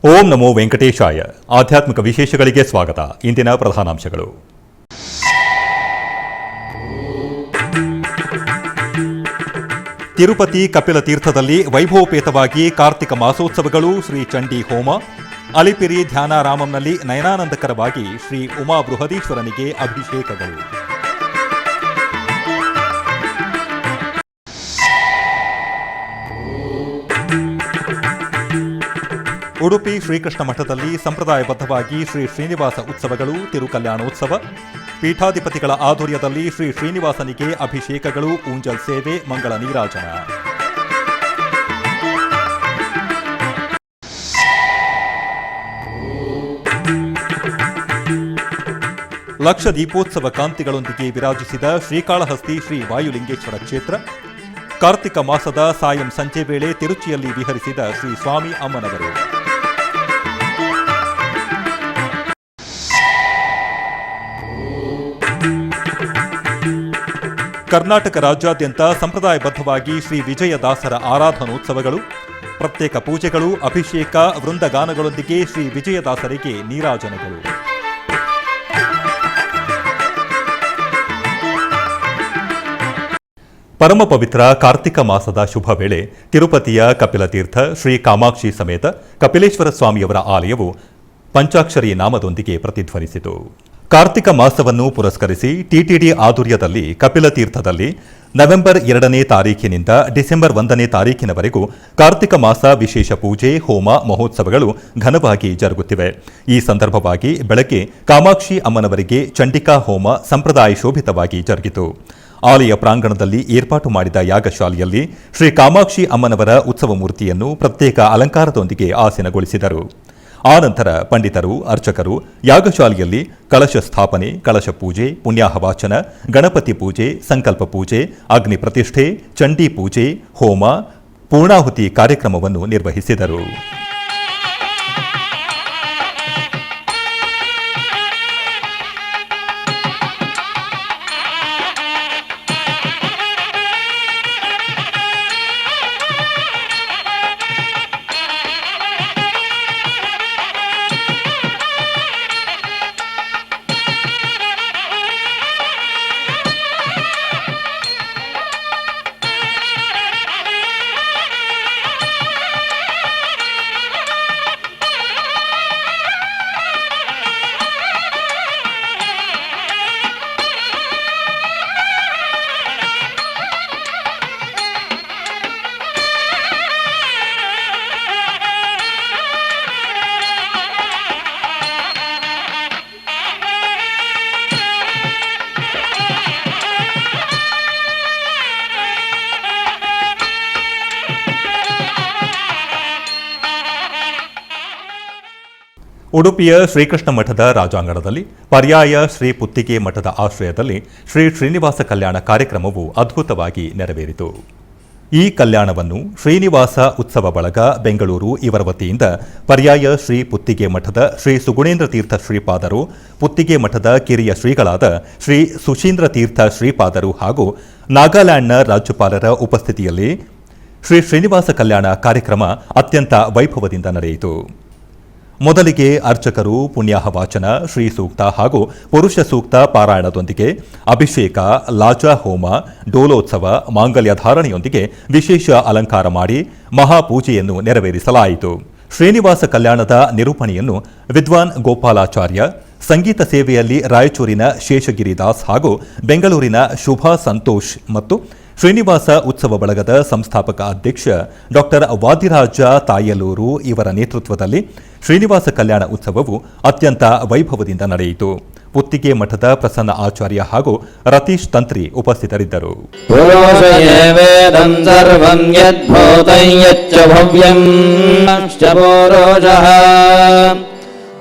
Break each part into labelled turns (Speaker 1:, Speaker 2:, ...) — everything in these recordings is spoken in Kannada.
Speaker 1: ಓಂ ನಮೋ ವೆಂಕಟೇಶಾಯ. ಆಧ್ಯಾತ್ಮಿಕ ವಿಶೇಷಗಳಿಗೆ ಸ್ವಾಗತ. ಇಂದಿನ ಪ್ರಧಾನಾಂಶಗಳು. ತಿರುಪತಿ ಕಪಿಲ ತೀರ್ಥದಲ್ಲಿ ವೈಭವೋಪೇತವಾಗಿ ಕಾರ್ತಿಕ ಮಾಸೋತ್ಸವಗಳು, ಶ್ರೀ ಚಂಡಿ ಹೋಮ. ಅಲಿಪಿರಿ ಧ್ಯಾನಾರಾಮಂನಲ್ಲಿ ನಯನಾನಂದಕರವಾಗಿ ಶ್ರೀ ಉಮಾ ಬೃಹದೀಶ್ವರನಿಗೆ ಅಭಿಷೇಕಗಳು. ಉಡುಪಿ ಶ್ರೀಕೃಷ್ಣ ಮಠದಲ್ಲಿ ಸಂಪ್ರದಾಯಬದ್ಧವಾಗಿ ಶ್ರೀ ಶ್ರೀನಿವಾಸ ಉತ್ಸವಗಳು, ತಿರುಕಲ್ಯಾಣೋತ್ಸವ. ಪೀಠಾಧಿಪತಿಗಳ ಆಧ್ವರ್ಯದಲ್ಲಿ ಶ್ರೀ ಶ್ರೀನಿವಾಸನಿಗೆ ಅಭಿಷೇಕಗಳು, ಊಂಜಲ್ ಸೇವೆ, ಮಂಗಳ ನೀರಾಜನ. ಲಕ್ಷ ದೀಪೋತ್ಸವ ಕಾಂತಿಗಳೊಂದಿಗೆ ವಿರಾಜಿಸಿದ ಶ್ರೀಕಾಳಹಸ್ತಿ ಶ್ರೀ ವಾಯುಲಿಂಗೇಶ್ವರ ಕ್ಷೇತ್ರ. ಕಾರ್ತಿಕ ಮಾಸದ ಸಾಯಂ ಸಂಜೆ ವೇಳೆ ತಿರುಚಿಯಲ್ಲಿ ವಿಹರಿಸಿದ ಶ್ರೀ ಸ್ವಾಮಿ ಅಮ್ಮನವರು. ಕರ್ನಾಟಕ ರಾಜ್ಯಾದ್ಯಂತ ಸಂಪ್ರದಾಯಬದ್ಧವಾಗಿ ಶ್ರೀ ವಿಜಯದಾಸರ ಆರಾಧನೋತ್ಸವಗಳು, ಪ್ರತ್ಯೇಕ ಪೂಜೆಗಳು, ಅಭಿಷೇಕ, ವೃಂದಗಾನಗಳೊಂದಿಗೆ ಶ್ರೀ ವಿಜಯದಾಸರಿಗೆ ನೀರಾಜನೆಗಳು. ಪರಮ ಪವಿತ್ರ ಕಾರ್ತಿಕ ಮಾಸದ ಶುಭ ವೇಳೆ ತಿರುಪತಿಯ ಕಪಿಲತೀರ್ಥ ಶ್ರೀ ಕಾಮಾಕ್ಷಿ ಸಮೇತ ಕಪಿಲೇಶ್ವರ ಸ್ವಾಮಿಯವರ ಆಲಯವು ಪಂಚಾಕ್ಷರಿ ನಾಮದೊಂದಿಗೆ ಪ್ರತಿಧ್ವನಿಸಿತು. ಕಾರ್ತಿಕ ಮಾಸವನ್ನು ಪುರಸ್ಕರಿಸಿ ಟಿಟಿಡಿ ಆಧ್ವರ್ಯದಲ್ಲಿ ಕಪಿಲತೀರ್ಥದಲ್ಲಿ ನವೆಂಬರ್ 2ನೇ ತಾರೀಖಿನಿಂದ ಡಿಸೆಂಬರ್ 1ನೇ ತಾರೀಖಿನವರೆಗೂ ಕಾರ್ತಿಕ ಮಾಸ ವಿಶೇಷ ಪೂಜೆ, ಹೋಮ, ಮಹೋತ್ಸವಗಳು ಘನವಾಗಿ ಜರುಗುತ್ತಿವೆ. ಈ ಸಂದರ್ಭವಾಗಿ ಬೆಳಗ್ಗೆ ಕಾಮಾಕ್ಷಿ ಅಮ್ಮನವರಿಗೆ ಚಂಡಿಕಾ ಹೋಮ ಸಂಪ್ರದಾಯ ಶೋಭಿತವಾಗಿ ಜರುಗಿತು. ಆಲಯ ಪ್ರಾಂಗಣದಲ್ಲಿ ಏರ್ಪಾಟು ಮಾಡಿದ ಯಾಗಶಾಲೆಯಲ್ಲಿ ಶ್ರೀ ಕಾಮಾಕ್ಷಿ ಅಮ್ಮನವರ ಉತ್ಸವ ಮೂರ್ತಿಯನ್ನು ಪ್ರತ್ಯೇಕ ಅಲಂಕಾರದೊಂದಿಗೆ ಆಸೀನಗೊಳಿಸಿದರು. ಆನಂತರ ಪಂಡಿತರು, ಅರ್ಚಕರು ಯಾಗಶಾಲೆಯಲ್ಲಿ ಕಳಶ ಸ್ಥಾಪನೆ, ಕಳಶ ಪೂಜೆ, ಪುಣ್ಯಾಹವಾಚನ, ಗಣಪತಿ ಪೂಜೆ, ಸಂಕಲ್ಪ ಪೂಜೆ, ಅಗ್ನಿ ಪ್ರತಿಷ್ಠೆ, ಚಂಡಿ ಪೂಜೆ, ಹೋಮ, ಪೂರ್ಣಾಹುತಿ ಕಾರ್ಯಕ್ರಮವನ್ನು ನಿರ್ವಹಿಸಿದರು. ಉಡುಪಿಯ ಶ್ರೀಕೃಷ್ಣ ಮಠದ ರಾಜಾಂಗಣದಲ್ಲಿ ಪರ್ಯಾಯ ಶ್ರೀ ಪುತ್ತಿಗೆ ಮಠದ ಆಶ್ರಯದಲ್ಲಿ ಶ್ರೀ ಶ್ರೀನಿವಾಸ ಕಲ್ಯಾಣ ಕಾರ್ಯಕ್ರಮವು ಅದ್ಭುತವಾಗಿ ನೆರವೇರಿತು. ಈ ಕಲ್ಯಾಣವನ್ನು ಶ್ರೀನಿವಾಸ ಉತ್ಸವ ಬಳಗ ಬೆಂಗಳೂರು ಇವರ ವತಿಯಿಂದ ಪರ್ಯಾಯ ಶ್ರೀ ಪುತ್ತಿಗೆ ಮಠದ ಶ್ರೀ ಸುಗುಣೇಂದ್ರ ತೀರ್ಥ ಶ್ರೀಪಾದರು, ಪುತ್ತಿಗೆ ಮಠದ ಕಿರಿಯ ಶ್ರೀಗಳಾದ ಶ್ರೀ ಸುಶೀಂದ್ರ ತೀರ್ಥ ಶ್ರೀಪಾದರು ಹಾಗೂ ನಾಗಾಲ್ಯಾಂಡ್ನ ರಾಜ್ಯಪಾಲರ ಉಪಸ್ಥಿತಿಯಲ್ಲಿ ಶ್ರೀ ಶ್ರೀನಿವಾಸ ಕಲ್ಯಾಣ ಕಾರ್ಯಕ್ರಮ ಅತ್ಯಂತ ವೈಭವದಿಂದ ನಡೆಯಿತು. ಮೊದಲಿಗೆ ಅರ್ಚಕರು ಪುಣ್ಯಾಹವಾಚನ, ಶ್ರೀ ಸೂಕ್ತ ಹಾಗೂ ಪುರುಷ ಸೂಕ್ತ ಪಾರಾಯಣದೊಂದಿಗೆ ಅಭಿಷೇಕ, ಲಾಜಾ ಹೋಮ, ಡೋಲೋತ್ಸವ, ಮಾಂಗಲ್ಯ ಧಾರಣೆಯೊಂದಿಗೆ ವಿಶೇಷ ಅಲಂಕಾರ ಮಾಡಿ ಮಹಾಪೂಜೆಯನ್ನು ನೆರವೇರಿಸಲಾಯಿತು. ಶ್ರೀನಿವಾಸ ಕಲ್ಯಾಣದ ನಿರೂಪಣೆಯನ್ನು ವಿದ್ವಾನ್ ಗೋಪಾಲಾಚಾರ್ಯ, ಸಂಗೀತ ಸೇವೆಯಲ್ಲಿ ರಾಯಚೂರಿನ ಶೇಷಗಿರಿದಾಸ್ ಹಾಗೂ ಬೆಂಗಳೂರಿನ ಶುಭಾ ಸಂತೋಷ್ ಮತ್ತು ಶ್ರೀನಿವಾಸ ಉತ್ಸವ ಬಳಗದ ಸಂಸ್ಥಾಪಕ ಅಧ್ಯಕ್ಷ ಡಾ ವಾದಿರಾಜ ತಾಯಲೂರು ಇವರ ನೇತೃತ್ವದಲ್ಲಿ ಶ್ರೀನಿವಾಸ ಕಲ್ಯಾಣ ಉತ್ಸವವು ಅತ್ಯಂತ ವೈಭವದಿಂದ ನಡೆಯಿತು. ಪುತ್ತಿಗೆ ಮಠದ ಪ್ರಸನ್ನ ಆಚಾರ್ಯ ಹಾಗೂ ರತೀಶ್ ತಂತ್ರಿ ಉಪಸ್ಥಿತರಿದ್ದರು.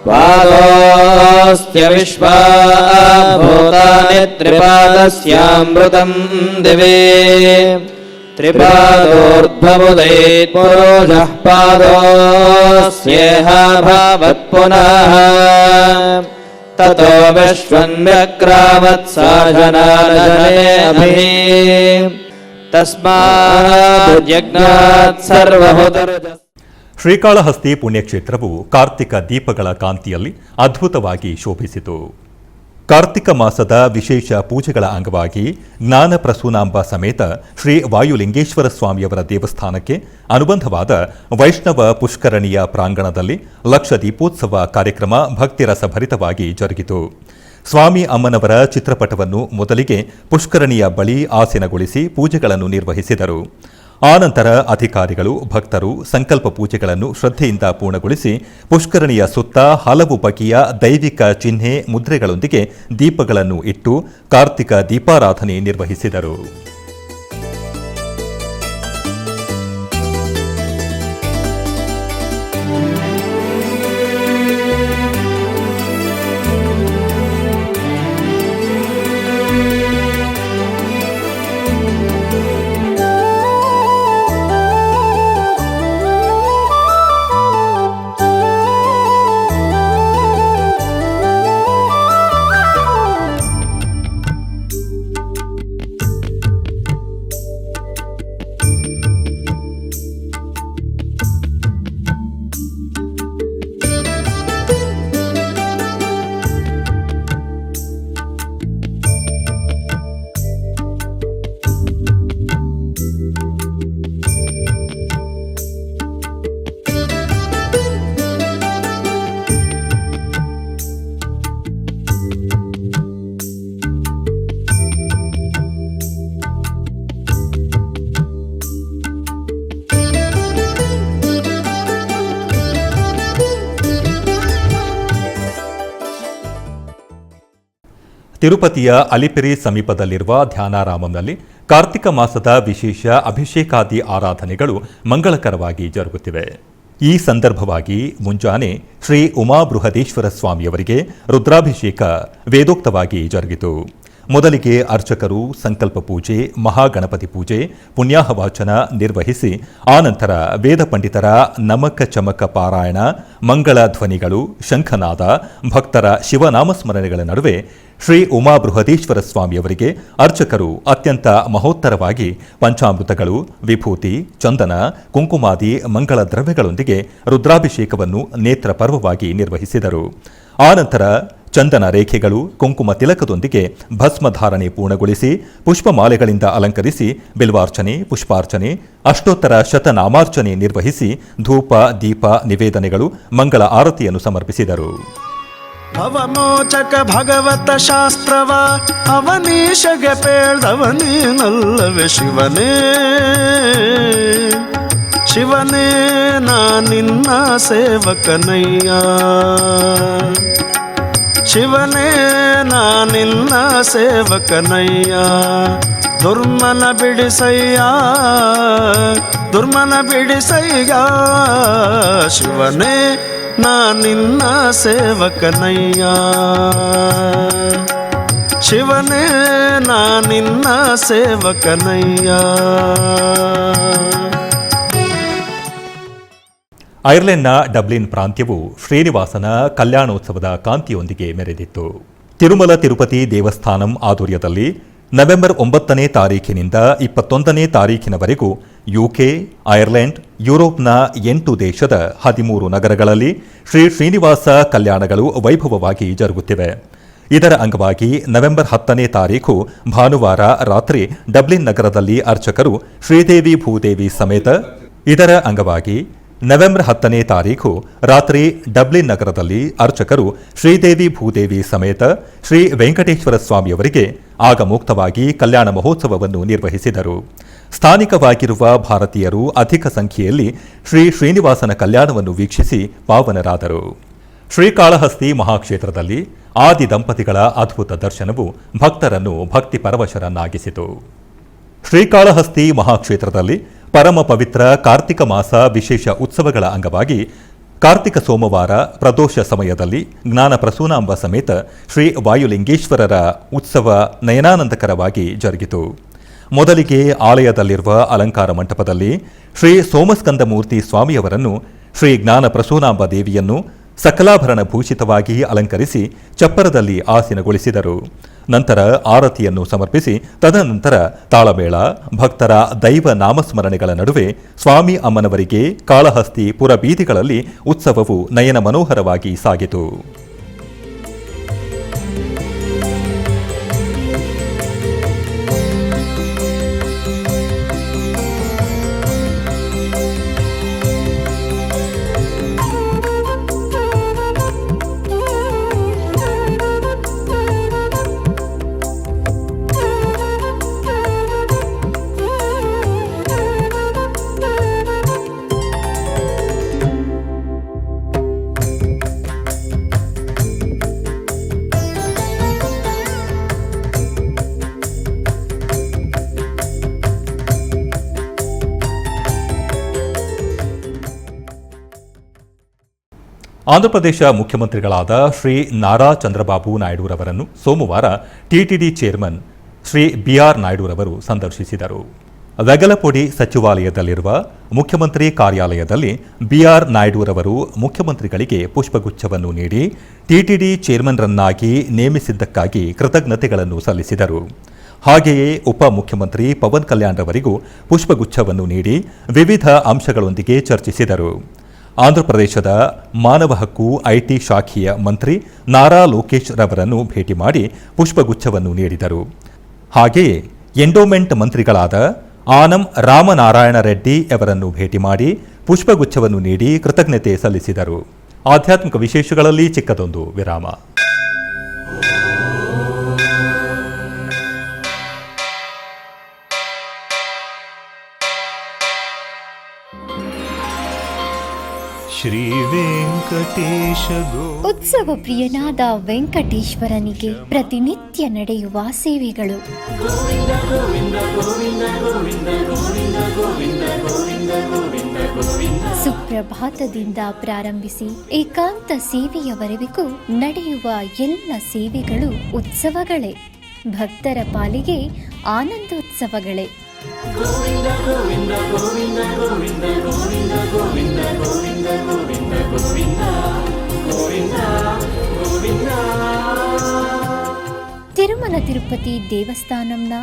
Speaker 2: ಪಾದೋಸ್ತ್ಯ ವಿಶ್ವಾಭೂತಾನಿ ತ್ರಿಪಾದಸ್ಯಾಮೃತಂ ದಿವೇ ತ್ರಿಪಾದೋರ್ಧ್ವಮುದಯೇತ್ ಪುರುಷಃ ಪಾದೋಸ್ಯೇಹ ಭವತ್ ಪುನಃ ತತೋ ವಿಶ್ವನ್ವ್ಯಕ್ರಾಮತ್ ಸಾಜನಾನಜನೆ ಅಭಿಃ ತಸ್ಮಾದ್ ಯಜ್ಞಾತ್ ಸರ್ವಹುತರುಜ.
Speaker 1: ಶ್ರೀಕಾಳಹಸ್ತಿ ಪುಣ್ಯಕ್ಷೇತ್ರವು ಕಾರ್ತಿಕ ದೀಪಗಳ ಕಾಂತಿಯಲ್ಲಿ ಅದ್ಭುತವಾಗಿ ಶೋಭಿಸಿತು. ಕಾರ್ತಿಕ ಮಾಸದ ವಿಶೇಷ ಪೂಜೆಗಳ ಅಂಗವಾಗಿ ಜ್ಞಾನ ಪ್ರಸೂನಾಂಬ ಸಮೇತ ಶ್ರೀ ವಾಯುಲಿಂಗೇಶ್ವರ ಸ್ವಾಮಿಯವರ ದೇವಸ್ಥಾನಕ್ಕೆ ಅನುಬಂಧವಾದ ವೈಷ್ಣವ ಪುಷ್ಕರಣಿಯ ಪ್ರಾಂಗಣದಲ್ಲಿ ಲಕ್ಷ ದೀಪೋತ್ಸವ ಕಾರ್ಯಕ್ರಮ ಭಕ್ತಿರಸಭರಿತವಾಗಿ ಜರುಗಿತು. ಸ್ವಾಮಿ ಅಮ್ಮನವರ ಚಿತ್ರಪಟವನ್ನು ಮೊದಲಿಗೆ ಪುಷ್ಕರಣಿಯ ಬಳಿ ಆಸೀನಗೊಳಿಸಿ ಪೂಜೆಗಳನ್ನು ನಿರ್ವಹಿಸಿದರು. ಆನಂತರ ಅಧಿಕಾರಿಗಳು ಭಕ್ತರು ಸಂಕಲ್ಪ ಪೂಜೆಗಳನ್ನು ಶ್ರದ್ಧೆಯಿಂದ ಪೂರ್ಣಗೊಳಿಸಿ ಪುಷ್ಕರಣಿಯ ಸುತ್ತ ಹಲವು ಬಗೆಯ ದೈವಿಕ ಚಿಹ್ನೆ ಮುದ್ರೆಗಳೊಂದಿಗೆ ದೀಪಗಳನ್ನು ಇಟ್ಟು ಕಾರ್ತಿಕ ದೀಪಾರಾಧನೆ ನಿರ್ವಹಿಸಿದರು. ತಿರುಪತಿಯ ಅಲಿಪಿರಿ ಸಮೀಪದಲ್ಲಿರುವ ಧ್ಯಾನಾರಾಮಂನಲ್ಲಿ ಕಾರ್ತಿಕ ಮಾಸದ ವಿಶೇಷ ಅಭಿಷೇಕಾದಿ ಆರಾಧನೆಗಳು ಮಂಗಳಕರವಾಗಿ ಜರುಗುತ್ತಿವೆ. ಈ ಸಂದರ್ಭವಾಗಿ ಮುಂಜಾನೆ ಶ್ರೀ ಉಮಾ ಬೃಹದೇಶ್ವರ ಸ್ವಾಮಿಯವರಿಗೆ ರುದ್ರಾಭಿಷೇಕ ವೇದೋಕ್ತವಾಗಿ ಜರುಗಿತು. ಮೊದಲಿಗೆ ಅರ್ಚಕರು ಸಂಕಲ್ಪ ಪೂಜೆ, ಮಹಾಗಣಪತಿ ಪೂಜೆ, ಪುಣ್ಯಾಹವಾಚನ ನಿರ್ವಹಿಸಿ ಆನಂತರ ವೇದ ಪಂಡಿತರ ನಮಕ ಚಮಕ ಪಾರಾಯಣ, ಮಂಗಳ ಧ್ವನಿಗಳು, ಶಂಖನಾದ, ಭಕ್ತರ ಶಿವನಾಮಸ್ಮರಣೆಗಳ ನಡುವೆ ಶ್ರೀ ಉಮಾ ಬೃಹದೇಶ್ವರ ಸ್ವಾಮಿಯವರಿಗೆ ಅರ್ಚಕರು ಅತ್ಯಂತ ಮಹೋತ್ತರವಾಗಿ ಪಂಚಾಮೃತಗಳು, ವಿಭೂತಿ, ಚಂದನ, ಕುಂಕುಮಾದಿ ಮಂಗಳ ದ್ರವ್ಯಗಳೊಂದಿಗೆ ರುದ್ರಾಭಿಷೇಕವನ್ನು ನೇತ್ರ ಪರ್ವವಾಗಿ ನಿರ್ವಹಿಸಿದರು. ಆನಂತರ ಚಂದನ ರೇಖೆಗಳು, ಕುಂಕುಮ ತಿಲಕದೊಂದಿಗೆ ಭಸ್ಮಧಾರಣೆ ಪೂರ್ಣಗೊಳಿಸಿ ಪುಷ್ಪಮಾಲೆಗಳಿಂದ ಅಲಂಕರಿಸಿ ಬಿಲ್ವಾರ್ಚನೆ, ಪುಷ್ಪಾರ್ಚನೆ, ಅಷ್ಟೋತ್ತರ ಶತನಾಮಾರ್ಚನೆ ನಿರ್ವಹಿಸಿ ಧೂಪ, ದೀಪ ನಿವೇದನೆಗಳು, ಮಂಗಳ ಆರತಿಯನ್ನು ಸಮರ್ಪಿಸಿದರು.
Speaker 3: ಭವಮೋಚಕ ಭಗವತ ಶಾಸ್ತ್ರವ ಅವನೀಶಗೆ ಪೇಳ್ದವನೀನಲ್ಲವೇ ಶಿವನೇ, ಶಿವನೇ ನಾ ನಿನ್ನ ಸೇವಕನಯ್ಯ, ಶಿವನೇ ನಾ ನಿನ್ನ ಸೇವಕನಯ್ಯ, ದುರ್ಮನ ಬಿಡಿಸಯ್ಯ, ದುರ್ಮನ ಬಿಡಿಸಯ್ಯ, ಶಿವನೇ ನಾ ನಿನ್ನ ಸೇವಕನಯ್ಯ, ಶಿವನೇ ನಾ ನಿನ್ನ ಸೇವಕನಯ್ಯ.
Speaker 1: ಐರ್ಲೆಂಡ್ನ ಡಬ್ಲಿನ್ ಪ್ರಾಂತ್ಯವು ಶ್ರೀನಿವಾಸನ ಕಲ್ಯಾಣೋತ್ಸವದ ಕಾಂತಿಯೊಂದಿಗೆ ಮೆರೆದಿತ್ತು. ತಿರುಮಲ ತಿರುಪತಿ ದೇವಸ್ಥಾನಂ ಆಧ್ವರ್ಯದಲ್ಲಿ ನವೆಂಬರ್ 9ನೇ ತಾರೀಖಿನಿಂದ 21ನೇ ತಾರೀಖಿನವರೆಗೂ ಯುಕೆ, ಐರ್ಲೆಂಡ್, ಯುರೋಪ್ನ 8 ದೇಶದ 13 ನಗರಗಳಲ್ಲಿ ಶ್ರೀ ಶ್ರೀನಿವಾಸ ಕಲ್ಯಾಣಗಳು ವೈಭವವಾಗಿ ಜರುಗುತ್ತಿವೆ. ಇದರ ಅಂಗವಾಗಿ ನವೆಂಬರ್ 10ನೇ ತಾರೀಖು ಭಾನುವಾರ ರಾತ್ರಿ ಡಬ್ಲಿನ್ ನಗರದಲ್ಲಿ ಅರ್ಚಕರು ಶ್ರೀದೇವಿ ಭೂದೇವಿ ಸಮೇತ, ಇದರ ಅಂಗವಾಗಿ ನವೆಂಬರ್ 10ನೇ ತಾರೀಖು ರಾತ್ರಿ ಡಬ್ಲಿನ್ ನಗರದಲ್ಲಿ ಅರ್ಚಕರು ಶ್ರೀದೇವಿ ಭೂದೇವಿ ಸಮೇತ ಶ್ರೀ ವೆಂಕಟೇಶ್ವರ ಸ್ವಾಮಿಯವರಿಗೆ ಆಗಮುಕ್ತವಾಗಿ ಕಲ್ಯಾಣ ಮಹೋತ್ಸವವನ್ನು ನಿರ್ವಹಿಸಿದರು. ಸ್ಥಾನಿಕವಾಗಿರುವ ಭಾರತೀಯರು ಅಧಿಕ ಸಂಖ್ಯೆಯಲ್ಲಿ ಶ್ರೀ ಶ್ರೀನಿವಾಸನ ಕಲ್ಯಾಣವನ್ನು ವೀಕ್ಷಿಸಿ ಪಾವನರಾದರು. ಶ್ರೀಕಾಳಹಸ್ತಿ ಮಹಾಕ್ಷೇತ್ರದಲ್ಲಿ ಆದಿ ದಂಪತಿಗಳ ಅದ್ಭುತ ದರ್ಶನವು ಭಕ್ತರನ್ನು ಭಕ್ತಿ ಪರವಶರನ್ನಾಗಿಸಿತು. ಶ್ರೀಕಾಳಹಸ್ತಿ ಮಹಾಕ್ಷೇತ್ರದಲ್ಲಿ ಪರಮ ಪವಿತ್ರ ಕಾರ್ತಿಕ ಮಾಸ ವಿಶೇಷ ಉತ್ಸವಗಳ ಅಂಗವಾಗಿ ಕಾರ್ತಿಕ ಸೋಮವಾರ ಪ್ರದೋಷ ಸಮಯದಲ್ಲಿ ಜ್ಞಾನ ಪ್ರಸೂನಾಂಬ ಸಮೇತ ಶ್ರೀ ವಾಯುಲಿಂಗೇಶ್ವರರ ಉತ್ಸವ ನಯನಾನಂದಕರವಾಗಿ ಜರುಗಿತು. ಮೊದಲಿಗೆ ಆಲಯದಲ್ಲಿರುವ ಅಲಂಕಾರ ಮಂಟಪದಲ್ಲಿ ಶ್ರೀ ಸೋಮಸ್ಕಂದಮೂರ್ತಿ ಸ್ವಾಮಿಯವರನ್ನು, ಶ್ರೀ ಜ್ಞಾನ ಪ್ರಸೂನಾಂಬ ದೇವಿಯನ್ನು ಸಕಲಾಭರಣ ಭೂಷಿತವಾಗಿ ಅಲಂಕರಿಸಿ ಚಪ್ಪರದಲ್ಲಿ ಆಸೀನಗೊಳಿಸಿದರು. ನಂತರ ಆರತಿಯನ್ನು ಸಮರ್ಪಿಸಿ ತದನಂತರ ತಾಳಮೇಳ ಭಕ್ತರ ದೈವ ನಾಮಸ್ಮರಣೆಗಳ ನಡುವೆ ಸ್ವಾಮಿ ಅಮ್ಮನವರಿಗೆ ಕಾಳಹಸ್ತಿ ಪುರಬೀದಿಗಳಲ್ಲಿ ಉತ್ಸವವು ನಯನ ಮನೋಹರವಾಗಿ ಸಾಗಿತು. ಆಂಧ್ರಪ್ರದೇಶ ಮುಖ್ಯಮಂತ್ರಿಗಳಾದ ಶ್ರೀ ನಾರಾ ಚಂದ್ರಬಾಬು ನಾಯ್ಡುರವರನ್ನು ಸೋಮವಾರ ಟಿಟಿಡಿ ಚೇರ್ಮನ್ ಶ್ರೀ ಬಿಆರ್ ನಾಯ್ಡುರವರು ಸಂದರ್ಶಿಸಿದರು. ವೆಗಲಪೊಡಿ ಸಚಿವಾಲಯದಲ್ಲಿರುವ ಮುಖ್ಯಮಂತ್ರಿ ಕಾರ್ಯಾಲಯದಲ್ಲಿ ಬಿಆರ್ ನಾಯ್ಡುರವರು ಮುಖ್ಯಮಂತ್ರಿಗಳಿಗೆ ಪುಷ್ಪಗುಚ್ಛವನ್ನು ನೀಡಿ ಟಿಟಿಡಿ ಚೇರ್ಮನ್ರನ್ನಾಗಿ ನೇಮಿಸಿದ್ದಕ್ಕಾಗಿ ಕೃತಜ್ಞತೆಗಳನ್ನು ಸಲ್ಲಿಸಿದರು. ಹಾಗೆಯೇ ಉಪಮುಖ್ಯಮಂತ್ರಿ ಪವನ್ ಕಲ್ಯಾಣ್ ರವರಿಗೂ ಪುಷ್ಪಗುಚ್ಛವನ್ನು ನೀಡಿ ವಿವಿಧ ಅಂಶಗಳೊಂದಿಗೆ ಚರ್ಚಿಸಿದರು. ಆಂಧ್ರಪ್ರದೇಶದ ಮಾನವ ಹಕ್ಕು ಐಟಿ ಶಾಖೆಯ ಮಂತ್ರಿ ನಾರಾ ಲೋಕೇಶ್ ರವರನ್ನು ಭೇಟಿ ಮಾಡಿ ಪುಷ್ಪಗುಚ್ಛವನ್ನು ನೀಡಿದರು. ಹಾಗೆಯೇ ಎಂಡೋಮೆಂಟ್ ಮಂತ್ರಿಗಳಾದ ಆನಂ ರಾಮನಾರಾಯಣ ರೆಡ್ಡಿ ಅವರನ್ನು ಭೇಟಿ ಮಾಡಿ ಪುಷ್ಪಗುಚ್ಛವನ್ನು ನೀಡಿ ಕೃತಜ್ಞತೆ ಸಲ್ಲಿಸಿದರು. ಆಧ್ಯಾತ್ಮಿಕ ವಿಶೇಷಗಳಲ್ಲಿ ಚಿಕ್ಕದೊಂದು ವಿರಾಮ.
Speaker 4: ಶ್ರೀ ವೆಂಕಟೇಶ
Speaker 5: ಉತ್ಸವ ಪ್ರಿಯನಾದ ವೆಂಕಟೇಶ್ವರನಿಗೆ ಪ್ರತಿನಿತ್ಯ ನಡೆಯುವ ಸೇವೆಗಳು. ಸುಪ್ರಭಾತದಿಂದ ಪ್ರಾರಂಭಿಸಿ ಏಕಾಂತ ಸೇವೆಯವರೆಗೂ ನಡೆಯುವ ಎಲ್ಲ ಸೇವೆಗಳು ಉತ್ಸವಗಳೇ. ಭಕ್ತರ ಪಾಲಿಗೆ ಆನಂದೋತ್ಸವಗಳೇ. ತಿರುಮಲ ತಿರುಪತಿ ದೇವಸ್ಥಾನಂನ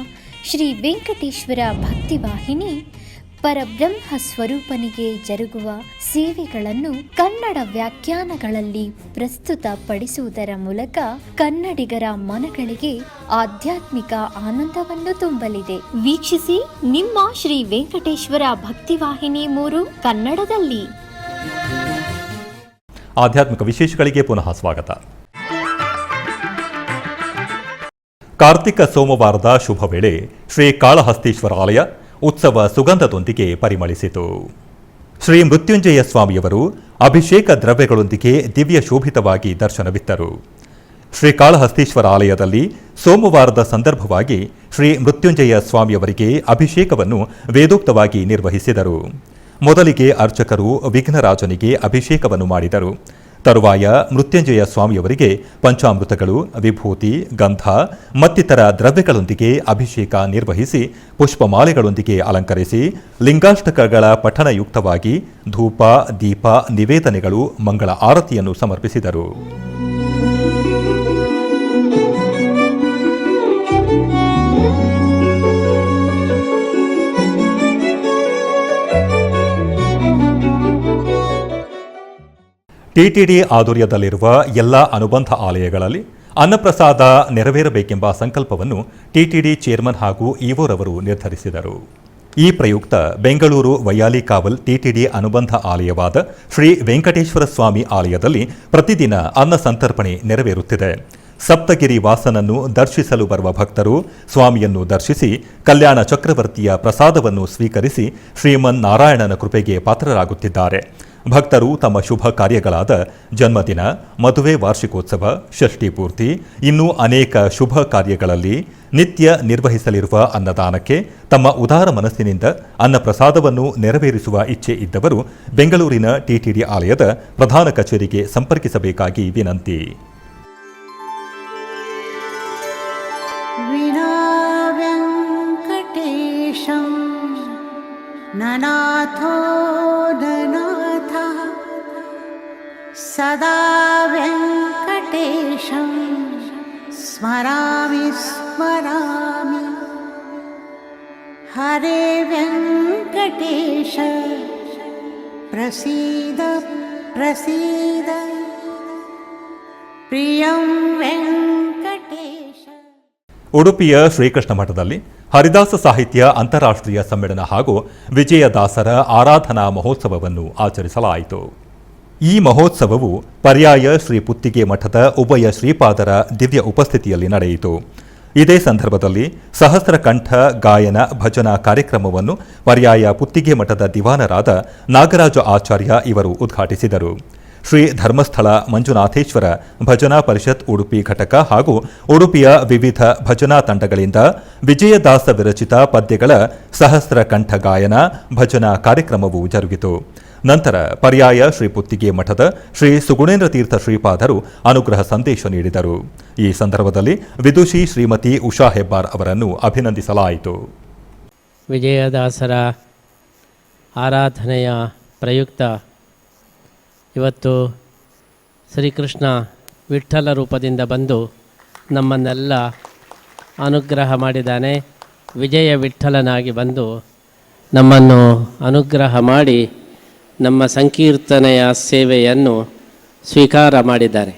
Speaker 5: ಶ್ರೀ ವೆಂಕಟೇಶ್ವರ ಭಕ್ತಿವಾಹಿನಿ ಪರಬ್ರಹ್ಮ ಸ್ವರೂಪನಿಗೆ ಜರುಗುವ ಸೇವೆಗಳನ್ನು ಕನ್ನಡ ವ್ಯಾಖ್ಯಾನಗಳಲ್ಲಿ ಪ್ರಸ್ತುತಪಡಿಸುವುದರ ಮೂಲಕ ಕನ್ನಡಿಗರ ಮನಗಳಿಗೆ ಆಧ್ಯಾತ್ಮಿಕ ಆನಂದವನ್ನು ತುಂಬಲಿದೆ. ವೀಕ್ಷಿಸಿ ನಿಮ್ಮ ಶ್ರೀ ವೆಂಕಟೇಶ್ವರ ಭಕ್ತಿವಾಹಿನಿ 3 ಕನ್ನಡದಲ್ಲಿ.
Speaker 1: ಆಧ್ಯಾತ್ಮಿಕ ವಿಶೇಷಗಳಿಗೆ ಪುನಃ ಸ್ವಾಗತ. ಕಾರ್ತಿಕ ಸೋಮವಾರದ ಶುಭ ವೇಳೆ ಶ್ರೀ ಕಾಳಹಸ್ತೀಶ್ವರ ಆಲಯ ಉತ್ಸವ ಸುಗಂಧದೊಂದಿಗೆ ಪರಿಮಳಿಸಿತು. ಶ್ರೀ ಮೃತ್ಯುಂಜಯ ಸ್ವಾಮಿಯವರು ಅಭಿಷೇಕ ದ್ರವ್ಯಗಳೊಂದಿಗೆ ದಿವ್ಯ ಶೋಭಿತವಾಗಿ ದರ್ಶನವಿತ್ತರು. ಶ್ರೀ ಕಾಳಹಸ್ತೀಶ್ವರ ಆಲಯದಲ್ಲಿ ಸೋಮವಾರದ ಸಂದರ್ಭವಾಗಿ ಶ್ರೀ ಮೃತ್ಯುಂಜಯ ಸ್ವಾಮಿಯವರಿಗೆ ಅಭಿಷೇಕವನ್ನು ವೇದೋಕ್ತವಾಗಿ ನಿರ್ವಹಿಸಿದರು. ಮೊದಲಿಗೆ ಅರ್ಚಕರು ವಿಘ್ನರಾಜನಿಗೆ ಅಭಿಷೇಕವನ್ನು ಮಾಡಿದರು. ತರುವಾಯ ಮೃತ್ಯುಂಜಯ ಸ್ವಾಮಿಯವರಿಗೆ ಪಂಚಾಮೃತಗಳು, ವಿಭೂತಿ, ಗಂಧ ಮತ್ತಿತರ ದ್ರವ್ಯಗಳೊಂದಿಗೆ ಅಭಿಷೇಕ ನಿರ್ವಹಿಸಿ ಪುಷ್ಪಮಾಲೆಗಳೊಂದಿಗೆ ಅಲಂಕರಿಸಿ ಲಿಂಗಾಷ್ಟಕಗಳ ಪಠಣಯುಕ್ತವಾಗಿ ಧೂಪ, ದೀಪ, ನಿವೇದನೆಗಳು, ಮಂಗಳ ಆರತಿಯನ್ನು ಸಮರ್ಪಿಸಿದರು. ಟಿಟಿಡಿ ಆಧ್ವರ್ಯದಲ್ಲಿರುವ ಎಲ್ಲ ಅನುಬಂಧ ಆಲಯಗಳಲ್ಲಿ ಅನ್ನಪ್ರಸಾದ ನೆರವೇರಬೇಕೆಂಬ ಸಂಕಲ್ಪವನ್ನು ಟಿಟಿಡಿ ಚೇರ್ಮನ್ ಹಾಗೂ ಇಒರವರು ನಿರ್ಧರಿಸಿದರು. ಈ ಪ್ರಯುಕ್ತ ಬೆಂಗಳೂರು ವೈಯಾಲಿಕಾವಲ್ ಟಿಟಿಡಿ ಅನುಬಂಧ ಆಲಯವಾದ ಶ್ರೀ ವೆಂಕಟೇಶ್ವರ ಸ್ವಾಮಿ ಆಲಯದಲ್ಲಿ ಪ್ರತಿದಿನ ಅನ್ನ ಸಂತರ್ಪಣೆ ನೆರವೇರುತ್ತಿದೆ. ಸಪ್ತಗಿರಿ ವಾಸನನ್ನು ದರ್ಶಿಸಲು ಬರುವ ಭಕ್ತರು ಸ್ವಾಮಿಯನ್ನು ದರ್ಶಿಸಿ ಕಲ್ಯಾಣ ಚಕ್ರವರ್ತಿಯ ಪ್ರಸಾದವನ್ನು ಸ್ವೀಕರಿಸಿ ಶ್ರೀಮನ್ ನಾರಾಯಣನ ಕೃಪೆಗೆ ಪಾತ್ರರಾಗುತ್ತಿದ್ದಾರೆ. ಭಕ್ತರು ತಮ್ಮ ಶುಭ ಕಾರ್ಯಗಳಾದ ಜನ್ಮದಿನ, ಮದುವೆ, ವಾರ್ಷಿಕೋತ್ಸವ, ಷಷ್ಠಿ ಪೂರ್ತಿ, ಇನ್ನೂ ಅನೇಕ ಶುಭ ಕಾರ್ಯಗಳಲ್ಲಿ ನಿತ್ಯ ನಿರ್ವಹಿಸಲಿರುವ ಅನ್ನದಾನಕ್ಕೆ ತಮ್ಮ ಉದಾರ ಮನಸ್ಸಿನಿಂದ ಅನ್ನಪ್ರಸಾದವನ್ನು ನೆರವೇರಿಸುವ ಇಚ್ಛೆ ಇದ್ದವರು ಬೆಂಗಳೂರಿನ ಟಿಟಿಡಿ ಆಲಯದ ಪ್ರಧಾನ ಕಚೇರಿಗೆ ಸಂಪರ್ಕಿಸಬೇಕಾಗಿ ವಿನಂತಿ.
Speaker 6: ನನಾಥೋ ನನಾಥ ಸದಾ ವೆಂಕಟೇಶಂ स्मरामि स्मरामि हरे वेङ्कटेश प्रसीद प्रसीद प्रियं वेङ्कटेश.
Speaker 1: ಉಡುಪಿಯ ಶ್ರೀಕೃಷ್ಣ ಮಠದಲ್ಲಿ ಹರಿದಾಸ ಸಾಹಿತ್ಯ ಅಂತಾರಾಷ್ಟ್ರೀಯ ಸಮ್ಮೇಳನ ಹಾಗೂ ವಿಜಯದಾಸರ ಆರಾಧನಾ ಮಹೋತ್ಸವವನ್ನು ಆಚರಿಸಲಾಯಿತು. ಈ ಮಹೋತ್ಸವವು ಪರ್ಯಾಯ ಶ್ರೀ ಪುತ್ತಿಗೆ ಮಠದ ಉಭಯ ಶ್ರೀಪಾದರ ದಿವ್ಯ ಉಪಸ್ಥಿತಿಯಲ್ಲಿ ನಡೆಯಿತು. ಇದೇ ಸಂದರ್ಭದಲ್ಲಿ ಸಹಸ್ರಕಂಠ ಗಾಯನ ಭಜನಾ ಕಾರ್ಯಕ್ರಮವನ್ನು ಪರ್ಯಾಯ ಪುತ್ತಿಗೆ ಮಠದ ದಿವಾನರಾದ ನಾಗರಾಜ ಆಚಾರ್ಯ ಇವರು ಉದ್ಘಾಟಿಸಿದರು. ಶ್ರೀ ಧರ್ಮಸ್ಥಳ ಮಂಜುನಾಥೇಶ್ವರ ಭಜನಾ ಪರಿಷತ್ ಉಡುಪಿ ಘಟಕ ಹಾಗೂ ಉಡುಪಿಯ ವಿವಿಧ ಭಜನಾ ತಂಡಗಳಿಂದ ವಿಜಯದಾಸ ವಿರಚಿತ ಪದ್ಯಗಳ ಸಹಸ್ರ ಕಂಠ ಗಾಯನ ಭಜನಾ ಕಾರ್ಯಕ್ರಮವು ಜರುಗಿತು. ನಂತರ ಪರ್ಯಾಯ ಶ್ರೀ ಪುತ್ತಿಗೆ ಮಠದ ಶ್ರೀ ಸುಗುಣೇಂದ್ರ ತೀರ್ಥ ಶ್ರೀಪಾದರು ಅನುಗ್ರಹ ಸಂದೇಶ ನೀಡಿದರು. ಈ ಸಂದರ್ಭದಲ್ಲಿ ವಿದುಷಿ ಶ್ರೀಮತಿ ಉಷಾ ಹೆಬ್ಬಾರ್ ಅವರನ್ನು ಅಭಿನಂದಿಸಲಾಯಿತು.
Speaker 7: ವಿಜಯದಾಸರ ಆರಾಧನೆಯ ಪ್ರಯುಕ್ತ ಇವತ್ತು ಶ್ರೀಕೃಷ್ಣ ವಿಠ್ಠಲ ರೂಪದಿಂದ ಬಂದು ನಮ್ಮನ್ನೆಲ್ಲ ಅನುಗ್ರಹ ಮಾಡಿದ್ದಾನೆ. ವಿಜಯ ವಿಠ್ಠಲನಾಗಿ ಬಂದು ನಮ್ಮನ್ನು ಅನುಗ್ರಹ ಮಾಡಿ ನಮ್ಮ ಸಂಕೀರ್ತನೆಯ ಸೇವೆಯನ್ನು ಸ್ವೀಕಾರ ಮಾಡಿದ್ದಾರೆ.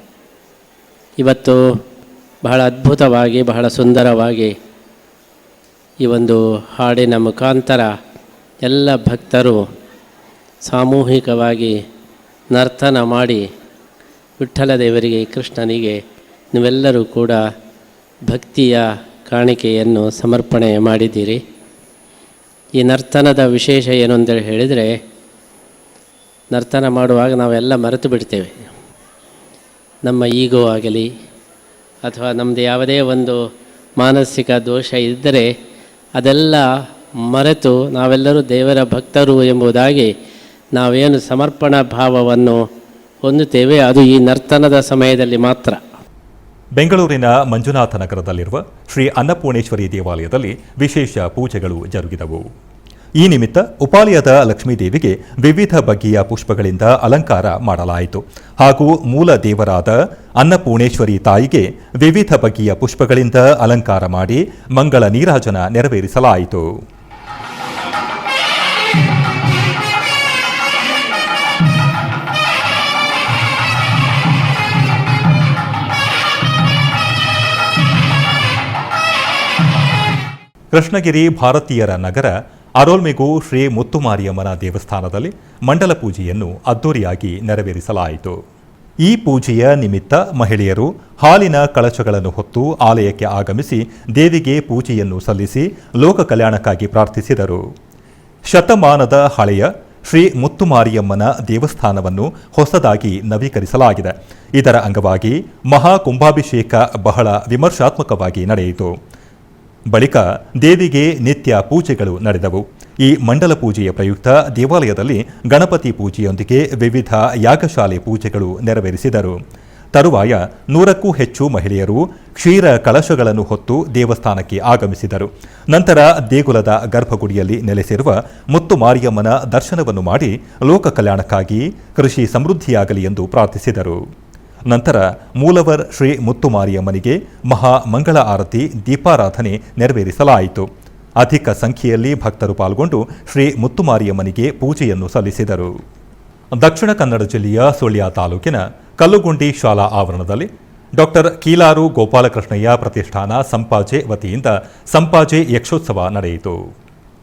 Speaker 7: ಇವತ್ತು ಬಹಳ ಅದ್ಭುತವಾಗಿ ಬಹಳ ಸುಂದರವಾಗಿ ಈ ಒಂದು ಹಾಡಿನ ಮುಖಾಂತರ ಎಲ್ಲ ಭಕ್ತರು ಸಾಮೂಹಿಕವಾಗಿ ನರ್ತನ ಮಾಡಿ ವಿಠ್ಠಲ ದೇವರಿಗೆ ಕೃಷ್ಣನಿಗೆ ನೀವೆಲ್ಲರೂ ಕೂಡ ಭಕ್ತಿಯ ಕಾಣಿಕೆಯನ್ನು ಸಮರ್ಪಣೆ ಮಾಡಿದ್ದೀರಿ. ಈ ನರ್ತನದ ವಿಶೇಷ ಏನು ಅಂತೇಳಿ ಹೇಳಿದರೆ, ನರ್ತನ ಮಾಡುವಾಗ ನಾವೆಲ್ಲ ಮರೆತು ಬಿಡ್ತೇವೆ. ನಮ್ಮ ಈಗೋ ಆಗಲಿ ಅಥವಾ ನಮ್ಮದು ಯಾವುದೇ ಒಂದು ಮಾನಸಿಕ ದೋಷ ಇದ್ದರೆ ಅದೆಲ್ಲ ಮರೆತು ನಾವೆಲ್ಲರೂ ದೇವರ ಭಕ್ತರು ಎಂಬುದಾಗಿ ನಾವೇನು ಸಮರ್ಪಣಾ ಭಾವವನ್ನು ಹೊಂದುತ್ತೇವೆ, ಅದು ಈ ನರ್ತನದ ಸಮಯದಲ್ಲಿ ಮಾತ್ರ.
Speaker 1: ಬೆಂಗಳೂರಿನ ಮಂಜುನಾಥ ನಗರದಲ್ಲಿರುವ ಶ್ರೀ ಅನ್ನಪೂರ್ಣೇಶ್ವರಿ ದೇವಾಲಯದಲ್ಲಿ ವಿಶೇಷ ಪೂಜೆಗಳು ಜರುಗಿದವು. ಈ ನಿಮಿತ್ತ ಉಪಾಲಯದ ಲಕ್ಷ್ಮೀದೇವಿಗೆ ವಿವಿಧ ಬಗೆಯ ಪುಷ್ಪಗಳಿಂದ ಅಲಂಕಾರ ಮಾಡಲಾಯಿತು ಹಾಗೂ ಮೂಲ ದೇವರಾದ ಅನ್ನಪೂರ್ಣೇಶ್ವರಿ ತಾಯಿಗೆ ವಿವಿಧ ಬಗೆಯ ಪುಷ್ಪಗಳಿಂದ ಅಲಂಕಾರ ಮಾಡಿ ಮಂಗಳ ನೀರಾಜನ ನೆರವೇರಿಸಲಾಯಿತು. ಕೃಷ್ಣಗಿರಿ ಭಾರತೀಯರ ನಗರ ಅರೋಲ್ಮೆಗು ಶ್ರೀ ಮುತ್ತುಮಾರಿಯಮ್ಮನ ದೇವಸ್ಥಾನದಲ್ಲಿ ಮಂಡಲ ಪೂಜೆಯನ್ನು ಅದ್ದೂರಿಯಾಗಿ ನೆರವೇರಿಸಲಾಯಿತು. ಈ ಪೂಜೆಯ ನಿಮಿತ್ತ ಮಹಿಳೆಯರು ಹಾಲಿನ ಕಳಶಗಳನ್ನು ಹೊತ್ತು ಆಲಯಕ್ಕೆ ಆಗಮಿಸಿ ದೇವಿಗೆ ಪೂಜೆಯನ್ನು ಸಲ್ಲಿಸಿ ಲೋಕ ಕಲ್ಯಾಣಕ್ಕಾಗಿ ಪ್ರಾರ್ಥಿಸಿದರು. ಶತಮಾನದ ಹಳೆಯ ಶ್ರೀ ಮುತ್ತುಮಾರಿಯಮ್ಮನ ದೇವಸ್ಥಾನವನ್ನು ಹೊಸದಾಗಿ ನವೀಕರಿಸಲಾಗಿದೆ. ಇದರ ಅಂಗವಾಗಿ ಮಹಾ ಕುಂಭಾಭಿಷೇಕ ಬಹಳ ವಿಮರ್ಶಾತ್ಮಕವಾಗಿ ನಡೆಯಿತು. ಬಳಿಕ ದೇವಿಗೆ ನಿತ್ಯ ಪೂಜೆಗಳು ನಡೆದವು. ಈ ಮಂಡಲ ಪೂಜೆಯ ಪ್ರಯುಕ್ತ ದೇವಾಲಯದಲ್ಲಿ ಗಣಪತಿ ಪೂಜೆಯೊಂದಿಗೆ ವಿವಿಧ ಯಾಗಶಾಲೆ ಪೂಜೆಗಳು ನೆರವೇರಿಸಿದರು. ತರುವಾಯ 100ಕ್ಕೂ ಹೆಚ್ಚು ಮಹಿಳೆಯರು ಕ್ಷೀರ ಕಳಶಗಳನ್ನು ಹೊತ್ತು ದೇವಸ್ಥಾನಕ್ಕೆ ಆಗಮಿಸಿದರು. ನಂತರ ದೇಗುಲದ ಗರ್ಭಗುಡಿಯಲ್ಲಿ ನೆಲೆಸಿರುವ ಮುತ್ತು ಮಾರಿಯಮ್ಮನ ದರ್ಶನವನ್ನು ಮಾಡಿ ಲೋಕ ಕಲ್ಯಾಣಕ್ಕಾಗಿ ಕೃಷಿ ಸಮೃದ್ಧಿಯಾಗಲಿ ಎಂದು ಪ್ರಾರ್ಥಿಸಿದರು. ನಂತರ ಮೂಲವರ್ ಶ್ರೀ ಮುತ್ತುಮಾರಿಯಮ್ಮನಿಗೆ ಮಹಾ ಮಂಗಳ ಆರತಿ ದೀಪಾರಾಧನೆ ನೆರವೇರಿಸಲಾಯಿತು. ಅಧಿಕ ಸಂಖ್ಯೆಯಲ್ಲಿ ಭಕ್ತರು ಪಾಲ್ಗೊಂಡು ಶ್ರೀ ಮುತ್ತುಮಾರಿಯಮ್ಮನಿಗೆ ಪೂಜೆಯನ್ನು ಸಲ್ಲಿಸಿದರು. ದಕ್ಷಿಣ ಕನ್ನಡ ಜಿಲ್ಲೆಯ ಸುಳ್ಯ ತಾಲೂಕಿನ ಕಲ್ಲುಗುಂಡಿ ಶಾಲಾ ಆವರಣದಲ್ಲಿ ಡಾಕ್ಟರ್ ಕೀಲಾರು ಗೋಪಾಲಕೃಷ್ಣಯ್ಯ ಪ್ರತಿಷ್ಠಾನ ಸಂಪಾಜೆ ವತಿಯಿಂದ ಸಂಪಾಜೆ ಯಕ್ಷೋತ್ಸವ ನಡೆಯಿತು.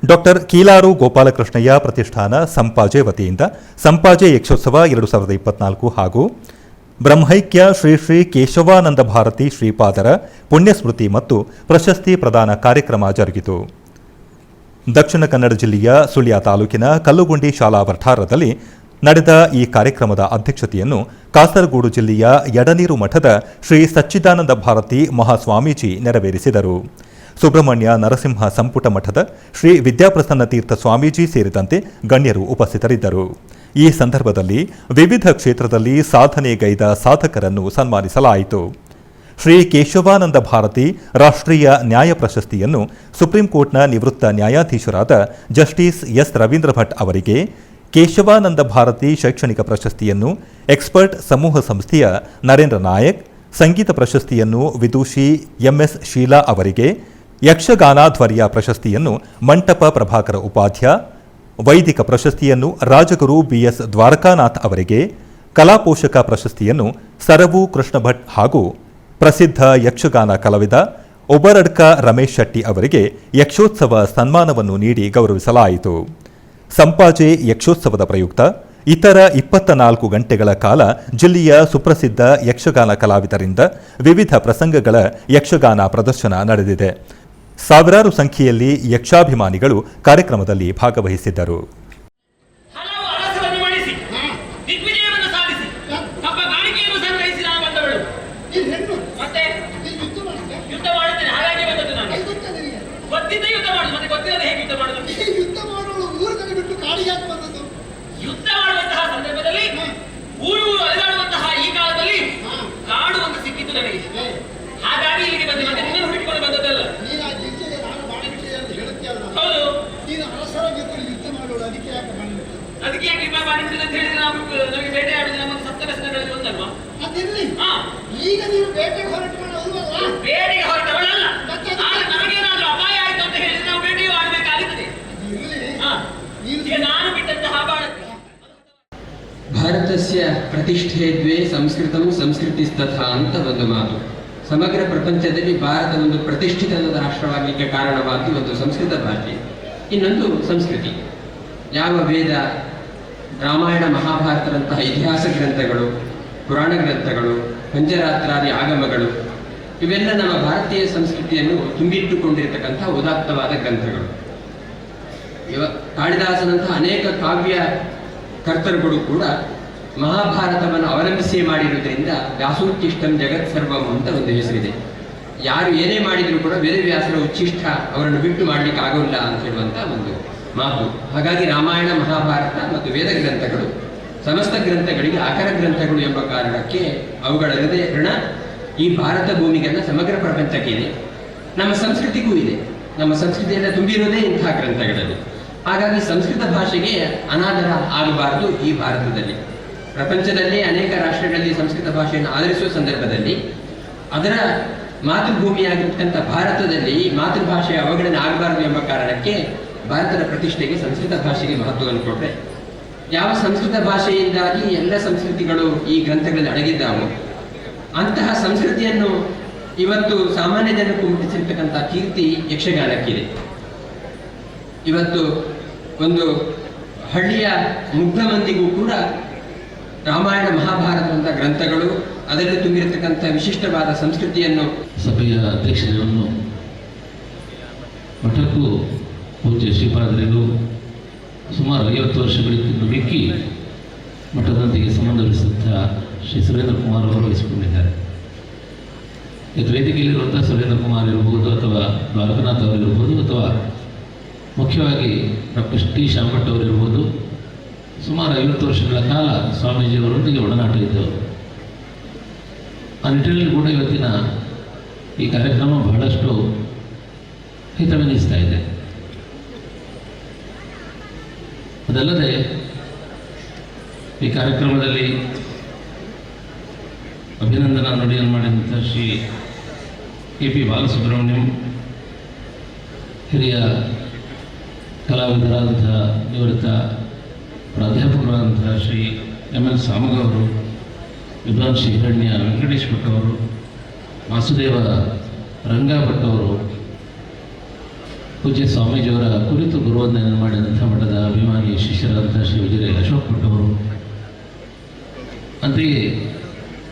Speaker 1: ಡಾಕ್ಟರ್ ಕೀಲಾರು ಗೋಪಾಲಕೃಷ್ಣಯ್ಯ ಪ್ರತಿಷ್ಠಾನ ಸಂಪಾಜೆ ವತಿಯಿಂದ ಸಂಪಾಜೆ ಯಕ್ಷೋತ್ಸವ 2024 ಹಾಗೂ ಬ್ರಹ್ಮೈಕ್ಯ ಶ್ರೀ ಶ್ರೀ ಕೇಶವಾನಂದ ಭಾರತಿ ಶ್ರೀಪಾದರ ಪುಣ್ಯಸ್ಮೃತಿ ಮತ್ತು ಪ್ರಶಸ್ತಿ ಪ್ರದಾನ ಕಾರ್ಯಕ್ರಮ ಜರುಗಿತು. ದಕ್ಷಿಣ ಕನ್ನಡ ಜಿಲ್ಲೆಯ ಸುಳ್ಯ ತಾಲೂಕಿನ ಕಲ್ಲುಗುಂಡಿ ಶಾಲಾ ವಠಾರದಲ್ಲಿ ನಡೆದ ಈ ಕಾರ್ಯಕ್ರಮದ ಅಧ್ಯಕ್ಷತೆಯನ್ನು ಕಾಸರಗೋಡು ಜಿಲ್ಲೆಯ ಯಡನೀರು ಮಠದ ಶ್ರೀ ಸಚ್ಚಿದಾನಂದ ಭಾರತಿ ಮಹಾಸ್ವಾಮೀಜಿ ನೆರವೇರಿಸಿದರು. ಸುಬ್ರಹ್ಮಣ್ಯ ನರಸಿಂಹ ಸಂಪುಟ ಮಠದ ಶ್ರೀ ವಿದ್ಯಾಪ್ರಸನ್ನ ತೀರ್ಥ ಸ್ವಾಮೀಜಿ ಸೇರಿದಂತೆ ಗಣ್ಯರು ಉಪಸ್ಥಿತರಿದ್ದರು. ಈ ಸಂದರ್ಭದಲ್ಲಿ ವಿವಿಧ ಕ್ಷೇತ್ರದಲ್ಲಿ ಸಾಧನೆಗೈದ ಸಾಧಕರನ್ನು ಸನ್ಮಾನಿಸಲಾಯಿತು. ಶ್ರೀ ಕೇಶವಾನಂದ ಭಾರತಿ ರಾಷ್ಟ್ರೀಯ ನ್ಯಾಯ ಪ್ರಶಸ್ತಿಯನ್ನು ಸುಪ್ರೀಂ ಕೋರ್ಟ್ನ ನಿವೃತ್ತ ನ್ಯಾಯಾಧೀಶರಾದ ಜಸ್ಟಿಸ್ ಎಸ್ ರವೀಂದ್ರ ಭಟ್ ಅವರಿಗೆ, ಕೇಶವಾನಂದ ಭಾರತಿ ಶೈಕ್ಷಣಿಕ ಪ್ರಶಸ್ತಿಯನ್ನು ಎಕ್ಸ್ಪರ್ಟ್ ಸಮೂಹ ಸಂಸ್ಥೆಯ ನರೇಂದ್ರ ನಾಯಕ್, ಸಂಗೀತ ಪ್ರಶಸ್ತಿಯನ್ನು ವಿದೂಷಿ ಎಂಎಸ್ ಶೀಲಾ ಅವರಿಗೆ, ಯಕ್ಷಗಾನ ಧ್ವರ್ಯ ಪ್ರಶಸ್ತಿಯನ್ನು ಮಂಟಪ ಪ್ರಭಾಕರ ಉಪಾಧ್ಯ, ವೈದಿಕ ಪ್ರಶಸ್ತಿಯನ್ನು ರಾಜಗುರು ಬಿಎಸ್ ದ್ವಾರಕಾನಾಥ್ ಅವರಿಗೆ, ಕಲಾಪೋಷಕ ಪ್ರಶಸ್ತಿಯನ್ನು ಸರವು ಕೃಷ್ಣ ಭಟ್ ಹಾಗೂ ಪ್ರಸಿದ್ಧ ಯಕ್ಷಗಾನ ಕಲಾವಿದ ಒಬರಡ್ಕ ರಮೇಶ್ ಶೆಟ್ಟಿ ಅವರಿಗೆ ಯಕ್ಷೋತ್ಸವ ಸನ್ಮಾನವನ್ನು ನೀಡಿ ಗೌರವಿಸಲಾಯಿತು. ಸಂಪಾಜೆ ಯಕ್ಷೋತ್ಸವದ ಪ್ರಯುಕ್ತ ಇತರ 24 ಗಂಟೆಗಳ ಕಾಲ ಜಿಲ್ಲೆಯ ಸುಪ್ರಸಿದ್ಧ ಯಕ್ಷಗಾನ ಕಲಾವಿದರಿಂದ ವಿವಿಧ ಪ್ರಸಂಗಗಳ ಯಕ್ಷಗಾನ ಪ್ರದರ್ಶನ ನಡೆದಿದೆ. ಸಾವಿರಾರು ಸಂಖ್ಯೆಯಲ್ಲಿ ಯಕ್ಷಾಭಿಮಾನಿಗಳು ಕಾರ್ಯಕ್ರಮದಲ್ಲಿ ಭಾಗವಹಿಸಿದ್ದರು.
Speaker 8: ಹಲವು ಅರಸರನ್ನು ಮಣಿಸಿ ದಿಗ್ವಿಜಯವನ್ನು ಸಾಧಿಸಿ ತಮ್ಮ ಕಾಣಿಕೆಯನ್ನು ಸಂಗ್ರಹಿಸಿ ನಾನು ಬಂದವಳು. ಮತ್ತೆ ಯುದ್ಧ ಮಾಡುತ್ತೇನೆ, ಹಾಗಾಗಿ ಬಂದದ್ದು ನಾನು. ಗೊತ್ತಿದ್ದ ಯುದ್ಧ ಮಾಡುದು, ಮತ್ತೆ ಗೊತ್ತಿಲ್ಲದೆ ಹೇಗೆ ಯುದ್ಧ ಮಾಡುದು?
Speaker 9: ಯುದ್ಧ ಮಾಡೋಳು ಊರುಗಳು ಬಿಟ್ಟು ಕಾಡಿಗೆ ಯಾಕೆ ಬಂದದ್ದು?
Speaker 8: ಯುದ್ಧ ಮಾಡುವಂತಹ ಸಂದರ್ಭದಲ್ಲಿ ಊರು ಅಲೆದಾಡುವಂತಹ ಈ ಕಾಲದಲ್ಲಿ ಕಾಡು ಒಂದು ಸಿಕ್ಕಿತ್ತು ನನಗೆ, ಹಾಗಾಗಿ ಇಲ್ಲಿಗೆ ಬಂದೆ. ಮತ್ತೆ ನಿನ್ನನ್ನು ಹುಡುಕಿಕೊಂಡು ಬಂದದ್ದಲ್ಲ.
Speaker 9: ನೀನು ಆ ಜಿಲ್ಲೆಗೆ ನಾನು ಬಾಣ ವಿಷಯ ಅಂತ ಹೇಳುತ್ತೇವಲ್ಲ,
Speaker 8: ಹೌದು.
Speaker 9: ನೀನು ಅರಸರ ಜೊತೆ ಯುದ್ಧ ಮಾಡೋಳು, ಅದಕ್ಕೆ ಯಾಕೆ ಬಂದಿತ್ತು?
Speaker 8: ಅದಕ್ಕೆ ಯಾಕೆ ಬಾಣಿಸಿದೆ ಅಂತ ಹೇಳಿದ್ರೆ ನಮಗೆ ಬೇಟೆ ಆಡುದು ನಮ್ಮ ಸಪ್ತ ವ್ಯಸನಗಳಲ್ಲಿ ಒಂದಲ್ವಾ?
Speaker 9: ಅದಿರಲಿ,
Speaker 8: ಹಾ,
Speaker 9: ಈಗ ನೀನು ಬೇಟೆಗೆ ಹೊರಟವಳು ಅಲ್ವಲ್ಲ?
Speaker 8: ಬೇಟೆಗೆ ಹೊರಟವಳಲ್ಲ.
Speaker 9: ಮತ್ತೆ
Speaker 8: ಆಗ ನಮಗೇನಾದ್ರೂ ಅಪಾಯ ಆಯ್ತು ಅಂತ ಹೇಳಿದ್ರೆ ನಾವು ಬೇಟೆಯು ಆಡಬೇಕಾಗುತ್ತದೆ.
Speaker 9: ಇರಲಿ,
Speaker 8: ಹಾ, ಈಗ ನಾನು ಬಿಟ್ಟಂತಹ ಬಾಣ.
Speaker 10: ಭಾರತಸ್ಯ ಪ್ರತಿಷ್ಠೆ ದ್ವೇ ಸಂಸ್ಕೃತಂ ಸಂಸ್ಕೃತಿಸ್ತಥಾ ಅಂತ ಒಂದು ಮಾತು. ಸಮಗ್ರ ಪ್ರಪಂಚದಲ್ಲಿ ಭಾರತ ಒಂದು ಪ್ರತಿಷ್ಠಿತ ರಾಷ್ಟ್ರವಾಗಲಿಕ್ಕೆ ಕಾರಣವಾಗಿ ಒಂದು ಸಂಸ್ಕೃತ ಭಾಷೆ, ಇನ್ನೊಂದು ಸಂಸ್ಕೃತಿ. ಯಾವ ವೇದ, ರಾಮಾಯಣ, ಮಹಾಭಾರತದಂತಹ ಇತಿಹಾಸ ಗ್ರಂಥಗಳು, ಪುರಾಣ ಗ್ರಂಥಗಳು, ಪಂಚರಾತ್ರಾದಿ ಆಗಮಗಳು, ಇವೆಲ್ಲ ನಮ್ಮ ಭಾರತೀಯ ಸಂಸ್ಕೃತಿಯನ್ನು ತುಂಬಿಟ್ಟುಕೊಂಡಿರತಕ್ಕಂಥ ಉದಾತ್ತವಾದ ಗ್ರಂಥಗಳು. ಕಾಳಿದಾಸನಂತಹ ಅನೇಕ ಕಾವ್ಯ ಕರ್ತರುಗಳು ಕೂಡ ಮಹಾಭಾರತವನ್ನು ಅವಲಂಬಿಸಿ ಮಾಡಿರುವುದರಿಂದ ವ್ಯಾಸೋಚ್ಚಿಷ್ಟಂ ಜಗತ್ ಸರ್ವಂ ಅಂತ ಒಂದು ಹೆಸರಿದೆ. ಯಾರು ಏನೇ ಮಾಡಿದರೂ ಕೂಡ ವೇದವ್ಯಾಸರ ಉಚ್ಚಿಷ್ಟ ಅವರನ್ನು ಬಿಟ್ಟು ಮಾಡಲಿಕ್ಕೆ ಆಗೋಲ್ಲ ಅಂತ ಹೇಳುವಂಥ ಒಂದು ಮಾತು. ಹಾಗಾಗಿ ರಾಮಾಯಣ, ಮಹಾಭಾರತ ಮತ್ತು ವೇದ ಗ್ರಂಥಗಳು ಸಮಸ್ತ ಗ್ರಂಥಗಳಿಗೆ ಆಕರ ಗ್ರಂಥಗಳು ಎಂಬ ಕಾರಣಕ್ಕೆ ಅವುಗಳಲ್ಲದೆ ಋಣ ಈ ಭಾರತ ಭೂಮಿಗೆಲ್ಲ ಸಮಗ್ರ ಪ್ರಪಂಚಕ್ಕೆ ಇದೆ, ನಮ್ಮ ಸಂಸ್ಕೃತಿಗೂ ಇದೆ. ನಮ್ಮ ಸಂಸ್ಕೃತಿಯೆಲ್ಲ ತುಂಬಿರೋದೇ ಇಂತಹ ಗ್ರಂಥಗಳಲ್ಲಿ. ಹಾಗಾಗಿ ಸಂಸ್ಕೃತ ಭಾಷೆಗೆ ಅನಾದರ ಆಗಬಾರದು. ಈ ಭಾರತದಲ್ಲಿ, ಪ್ರಪಂಚದಲ್ಲಿ ಅನೇಕ ರಾಷ್ಟ್ರಗಳಲ್ಲಿ ಸಂಸ್ಕೃತ ಭಾಷೆಯನ್ನು ಆಧರಿಸುವ ಸಂದರ್ಭದಲ್ಲಿ ಅದರ ಮಾತೃಭೂಮಿಯಾಗಿರ್ತಕ್ಕಂಥ ಭಾರತದಲ್ಲಿ ಮಾತೃಭಾಷೆಯ ಅವಗಣನೆ ಆಗಬಾರದು ಎಂಬ ಕಾರಣಕ್ಕೆ ಭಾರತದ ಪ್ರತಿಷ್ಠೆಗೆ ಸಂಸ್ಕೃತ ಭಾಷೆಗೆ ಮಹತ್ವವನ್ನು ಕೊಟ್ಟರೆ, ಯಾವ ಸಂಸ್ಕೃತ ಭಾಷೆಯಿಂದಾಗಿ ಎಲ್ಲ ಸಂಸ್ಕೃತಿಗಳು ಈ ಗ್ರಂಥಗಳಲ್ಲಿ ಅಡಗಿದ್ದಾವೋ ಅಂತಹ ಸಂಸ್ಕೃತಿಯನ್ನು ಇವತ್ತು ಸಾಮಾನ್ಯ ಜನಕ್ಕೂ ಮುಟ್ಟಿಸಿರ್ತಕ್ಕಂಥ ಕೀರ್ತಿ ಯಕ್ಷಗಾನಕ್ಕಿದೆ. ಇವತ್ತು ಒಂದು ಹಳ್ಳಿಯ ಮುಗ್ಧ ಮಂದಿಗೂ ಕೂಡ ರಾಮಾಯಣ, ಮಹಾಭಾರತದಂಥ ಗ್ರಂಥಗಳು, ಅದರಲ್ಲಿ ತುಂಬಿರತಕ್ಕಂಥ ವಿಶಿಷ್ಟವಾದ ಸಂಸ್ಕೃತಿಯನ್ನು.
Speaker 11: ಸಭೆಯ ಅಧ್ಯಕ್ಷತೆಯನ್ನು ಮಠಕ್ಕೂ ಪೂಜ್ಯ ಶ್ರೀಪಾದರಿಗೂ ಸುಮಾರು 50 ವರ್ಷಗಳಿಂದ ಮಿಕ್ಕಿ ಮಠದೊಂದಿಗೆ ಸಂಬಂಧಿಸಿದಂಥ ಶ್ರೀ ಸುರೇಂದ್ರ ಕುಮಾರ್ ಅವರು ವಹಿಸಿಕೊಂಡಿದ್ದಾರೆ. ಇದು ವೇದಿಕೆಯಲ್ಲಿರುವಂಥ ಸುರೇಂದ್ರ ಕುಮಾರ್ ಇರ್ಬೋದು, ಅಥವಾ ದ್ವಾರಕನಾಥ್ ಅವರಿರ್ಬೋದು, ಅಥವಾ ಮುಖ್ಯವಾಗಿ ಡಾಕ್ಟರ್ ಟಿ ಶಾಮಟ್ ಅವರಿರ್ಬೋದು. ಸುಮಾರು 50 ವರ್ಷಗಳ ಕಾಲ ಸ್ವಾಮೀಜಿಯವರೊಂದಿಗೆ ಒಡನಾಟ ಇದ್ದವರು. ಆ ನಿಟ್ಟಿನಲ್ಲಿ ಕೂಡ ಇವತ್ತಿನ ಈ ಕಾರ್ಯಕ್ರಮ ಬಹಳಷ್ಟು ಹಿತವೆನಿಸ್ತಾ ಇದೆ. ಅದಲ್ಲದೆ ಈ ಕಾರ್ಯಕ್ರಮದಲ್ಲಿ ಅಭಿನಂದನಾ ನುಡಿಯನ್ನು ಮಾಡಿದಂಥ ಶ್ರೀ ಕೆ ಪಿ ಬಾಲಸುಬ್ರಹ್ಮಣ್ಯಂ, ಹಿರಿಯ ಕಲಾವಿದರಾದಂಥ ನಿವೃತ್ತ ಪ್ರಾಧ್ಯಾಪಕರಾದಂಥ ಶ್ರೀ ಎಲ್ ಸಾಮಗವರು, ವಿದ್ವಾನ್ ಶ್ರೀ ಹಿರಣ್ಯ ವೆಂಕಟೇಶ್ ಭಟ್ ಅವರು, ವಾಸುದೇವ ರಂಗ ಭಟ್ ಅವರು, ಪೂಜ್ಯ ಸ್ವಾಮೀಜಿಯವರ ಕುರಿತು ಗುರುವಂದನೆ ಮಾಡಿದಂಥ ಮಠದ ಅಭಿಮಾನಿ ಶಿಷ್ಯರಾದಂಥ ಶ್ರೀ ವಿಜಯ ಅಶೋಕ್ ಭಟ್ ಅವರು, ಅಂತೆಯೇ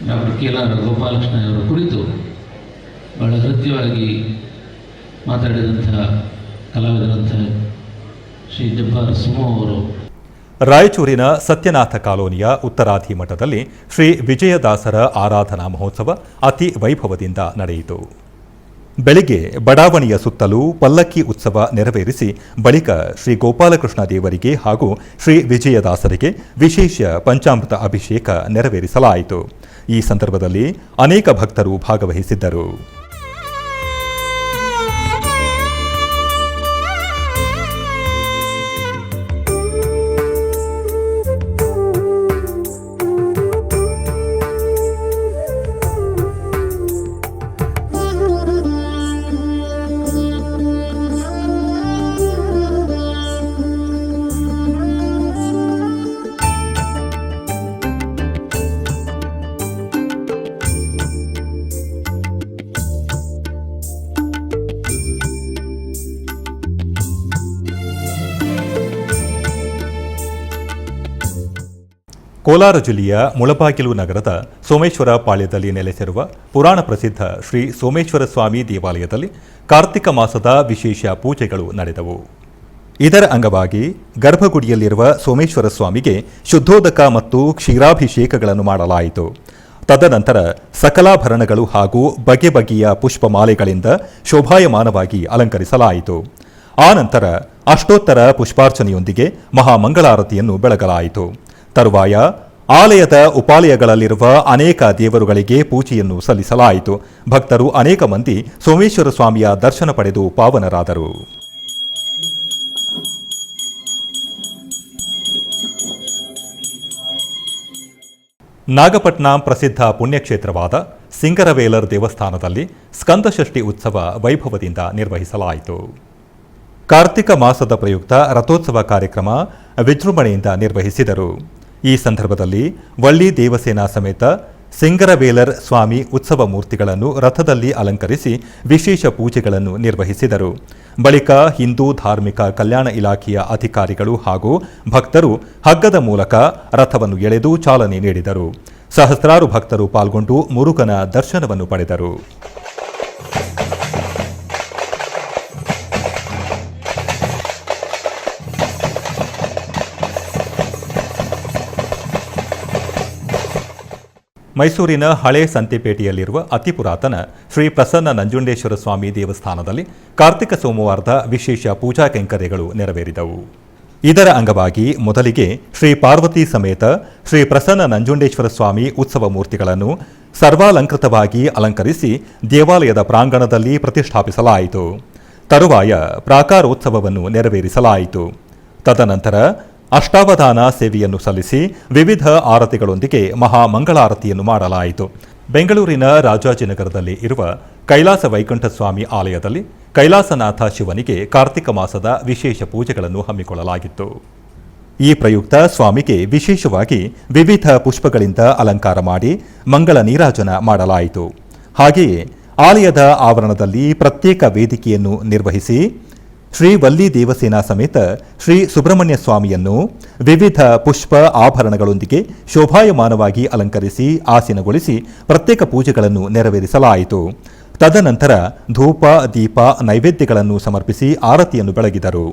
Speaker 11: ಡಾಕ್ಟರ್ ಕೇಲಾರ ಗೋಪಾಲಕೃಷ್ಣ ಅವರ ಕುರಿತು ಬಹಳ ಹೃದಯವಾಗಿ ಮಾತಾಡಿದಂಥ ಕಲಾವಿದರಂಥ ಶ್ರೀ ಜಬ್ಬಾರ್ ಸುಮೋ ಅವರು.
Speaker 1: ರಾಯಚೂರಿನ ಸತ್ಯನಾಥ ಕಾಲೋನಿಯ ಉತ್ತರಾಧಿ ಮಠದಲ್ಲಿ ಶ್ರೀ ವಿಜಯದಾಸರ ಆರಾಧನಾ ಮಹೋತ್ಸವ ಅತಿ ವೈಭವದಿಂದ ನಡೆಯಿತು. ಬೆಳಿಗ್ಗೆ ಬಡಾವಣೆಯ ಸುತ್ತಲೂ ಪಲ್ಲಕ್ಕಿ ಉತ್ಸವ ನೆರವೇರಿಸಿ ಬಳಿಕ ಶ್ರೀ ಗೋಪಾಲಕೃಷ್ಣ ದೇವರಿಗೆ ಹಾಗೂ ಶ್ರೀ ವಿಜಯದಾಸರಿಗೆ ವಿಶೇಷ ಪಂಚಾಮೃತ ಅಭಿಷೇಕ ನೆರವೇರಿಸಲಾಯಿತು. ಈ ಸಂದರ್ಭದಲ್ಲಿ ಅನೇಕ ಭಕ್ತರು ಭಾಗವಹಿಸಿದ್ದರು. ಕೋಲಾರ ಜಿಲ್ಲೆಯ ಮುಳಬಾಗಿಲು ನಗರದ ಸೋಮೇಶ್ವರ ಪಾಳ್ಯದಲ್ಲಿ ನೆಲೆಸಿರುವ ಪುರಾಣ ಪ್ರಸಿದ್ಧ ಶ್ರೀ ಸೋಮೇಶ್ವರ ಸ್ವಾಮಿ ದೇವಾಲಯದಲ್ಲಿ ಕಾರ್ತಿಕ ಮಾಸದ ವಿಶೇಷ ಪೂಜೆಗಳು ನಡೆದವು. ಇದರ ಅಂಗವಾಗಿ ಗರ್ಭಗುಡಿಯಲ್ಲಿರುವ ಸೋಮೇಶ್ವರ ಸ್ವಾಮಿಗೆ ಶುದ್ಧೋದಕ ಮತ್ತು ಕ್ಷೀರಾಭಿಷೇಕಗಳನ್ನು ಮಾಡಲಾಯಿತು. ತದನಂತರ ಸಕಲಾಭರಣಗಳು ಹಾಗೂ ಬಗೆ ಬಗೆಯ ಪುಷ್ಪಮಾಲೆಗಳಿಂದ ಶೋಭಾಯಮಾನವಾಗಿ ಅಲಂಕರಿಸಲಾಯಿತು. ಆ ನಂತರ ಅಷ್ಟೋತ್ತರ ಪುಷ್ಪಾರ್ಚನೆಯೊಂದಿಗೆ ಮಹಾಮಂಗಳಾರತಿಯನ್ನು ಬೆಳಗಲಾಯಿತು. ತರುವಾಯ ಆಲಯದ ಉಪಾಲಯಗಳಲ್ಲಿರುವ ಅನೇಕ ದೇವರುಗಳಿಗೆ ಪೂಜೆಯನ್ನು ಸಲ್ಲಿಸಲಾಯಿತು. ಭಕ್ತರು ಅನೇಕ ಮಂದಿ ಸೋಮೇಶ್ವರ ಸ್ವಾಮಿಯ ದರ್ಶನ ಪಡೆದು ಪಾವನರಾದರು. ನಾಗಪಟ್ನ ಪ್ರಸಿದ್ಧ ಪುಣ್ಯಕ್ಷೇತ್ರವಾದ ಸಿಂಗರವೇಲರ್ ದೇವಸ್ಥಾನದಲ್ಲಿ ಸ್ಕಂದಷಷ್ಠಿ ಉತ್ಸವ ವೈಭವದಿಂದ ನಿರ್ವಹಿಸಲಾಯಿತು. ಕಾರ್ತಿಕ ಮಾಸದ ಪ್ರಯುಕ್ತ ರಥೋತ್ಸವ ಕಾರ್ಯಕ್ರಮ ವಿಜೃಂಭಣೆಯಿಂದ ನಿರ್ವಹಿಸಿದರು. ಈ ಸಂದರ್ಭದಲ್ಲಿ ವಳ್ಳಿ ದೇವಸೇನಾ ಸಮೇತ ಸಿಂಗರವೇಲರ್ ಸ್ವಾಮಿ ಉತ್ಸವ ಮೂರ್ತಿಗಳನ್ನು ರಥದಲ್ಲಿ ಅಲಂಕರಿಸಿ ವಿಶೇಷ ಪೂಜೆಗಳನ್ನು ನಿರ್ವಹಿಸಿದರು. ಬಳಿಕ ಹಿಂದೂ ಧಾರ್ಮಿಕ ಕಲ್ಯಾಣ ಇಲಾಖೆಯ ಅಧಿಕಾರಿಗಳು ಹಾಗೂ ಭಕ್ತರು ಹಗ್ಗದ ಮೂಲಕ ರಥವನ್ನು ಎಳೆದು ಚಾಲನೆ ನೀಡಿದರು. ಸಹಸ್ರಾರು ಭಕ್ತರು ಪಾಲ್ಗೊಂಡು ಮುರುಗನ ದರ್ಶನವನ್ನು ಪಡೆದರು. ಮೈಸೂರಿನ ಹಳೆ ಸಂತೆಪೇಟೆಯಲ್ಲಿರುವ ಅತಿ ಪುರಾತನ ಶ್ರೀ ಪ್ರಸನ್ನ ನಂಜುಂಡೇಶ್ವರ ಸ್ವಾಮಿ ದೇವಸ್ಥಾನದಲ್ಲಿ ಕಾರ್ತಿಕ ಸೋಮವಾರದ ವಿಶೇಷ ಪೂಜಾ ಕೈಂಕರ್ಯಗಳು ನೆರವೇರಿದವು. ಇದರ ಅಂಗವಾಗಿ ಮೊದಲಿಗೆ ಶ್ರೀ ಪಾರ್ವತಿ ಸಮೇತ ಶ್ರೀ ಪ್ರಸನ್ನ ನಂಜುಂಡೇಶ್ವರ ಸ್ವಾಮಿ ಉತ್ಸವ ಮೂರ್ತಿಗಳನ್ನು ಸರ್ವಾಲಂಕೃತವಾಗಿ ಅಲಂಕರಿಸಿ ದೇವಾಲಯದ ಪ್ರಾಂಗಣದಲ್ಲಿ ಪ್ರತಿಷ್ಠಾಪಿಸಲಾಯಿತು. ತರುವಾಯ ಪ್ರಾಕಾರೋತ್ಸವವನ್ನು ನೆರವೇರಿಸಲಾಯಿತು. ತದನಂತರ ಅಷ್ಟಾವಧಾನ ಸೇವೆಯನ್ನು ಸಲ್ಲಿಸಿ ವಿವಿಧ ಆರತಿಗಳೊಂದಿಗೆ ಮಹಾಮಂಗಳಾರತಿಯನ್ನು ಮಾಡಲಾಯಿತು. ಬೆಂಗಳೂರಿನ ರಾಜಾಜಿನಗರದಲ್ಲಿ ಇರುವ ಕೈಲಾಸ ವೈಕುಂಠ ಸ್ವಾಮಿ ಆಲಯದಲ್ಲಿ ಕೈಲಾಸನಾಥ ಶಿವನಿಗೆ ಕಾರ್ತಿಕ ಮಾಸದ ವಿಶೇಷ ಪೂಜೆಗಳನ್ನು ಹಮ್ಮಿಕೊಳ್ಳಲಾಗಿತ್ತು. ಈ ಪ್ರಯುಕ್ತ ಸ್ವಾಮಿಗೆ ವಿಶೇಷವಾಗಿ ವಿವಿಧ ಪುಷ್ಪಗಳಿಂದ ಅಲಂಕಾರ ಮಾಡಿ ಮಂಗಳ ನೀರಾಜನ ಮಾಡಲಾಯಿತು. ಹಾಗೆಯೇ ಆಲಯದ ಆವರಣದಲ್ಲಿ ಪ್ರತ್ಯೇಕ ವೇದಿಕೆಯನ್ನು ನಿರ್ವಹಿಸಿ ಶ್ರೀ ವಲ್ಲಿ ದೇವಸೇನಾ ಸಮೇತ ಶ್ರೀ ಸುಬ್ರಹ್ಮಣ್ಯ ಸ್ವಾಮಿಯನ್ನು ವಿವಿಧ ಪುಷ್ಪ ಆಭರಣಗಳೊಂದಿಗೆ ಶೋಭಾಯಮಾನವಾಗಿ ಅಲಂಕರಿಸಿ ಆಸೀನಗೊಳಿಸಿ ಪ್ರತ್ಯೇಕ ಪೂಜೆಗಳನ್ನು ನೆರವೇರಿಸಲಾಯಿತು. ತದನಂತರ ಧೂಪ ದೀಪ ನೈವೇದ್ಯಗಳನ್ನು ಸಮರ್ಪಿಸಿ ಆರತಿಯನ್ನು ಬೆಳಗಿದರು.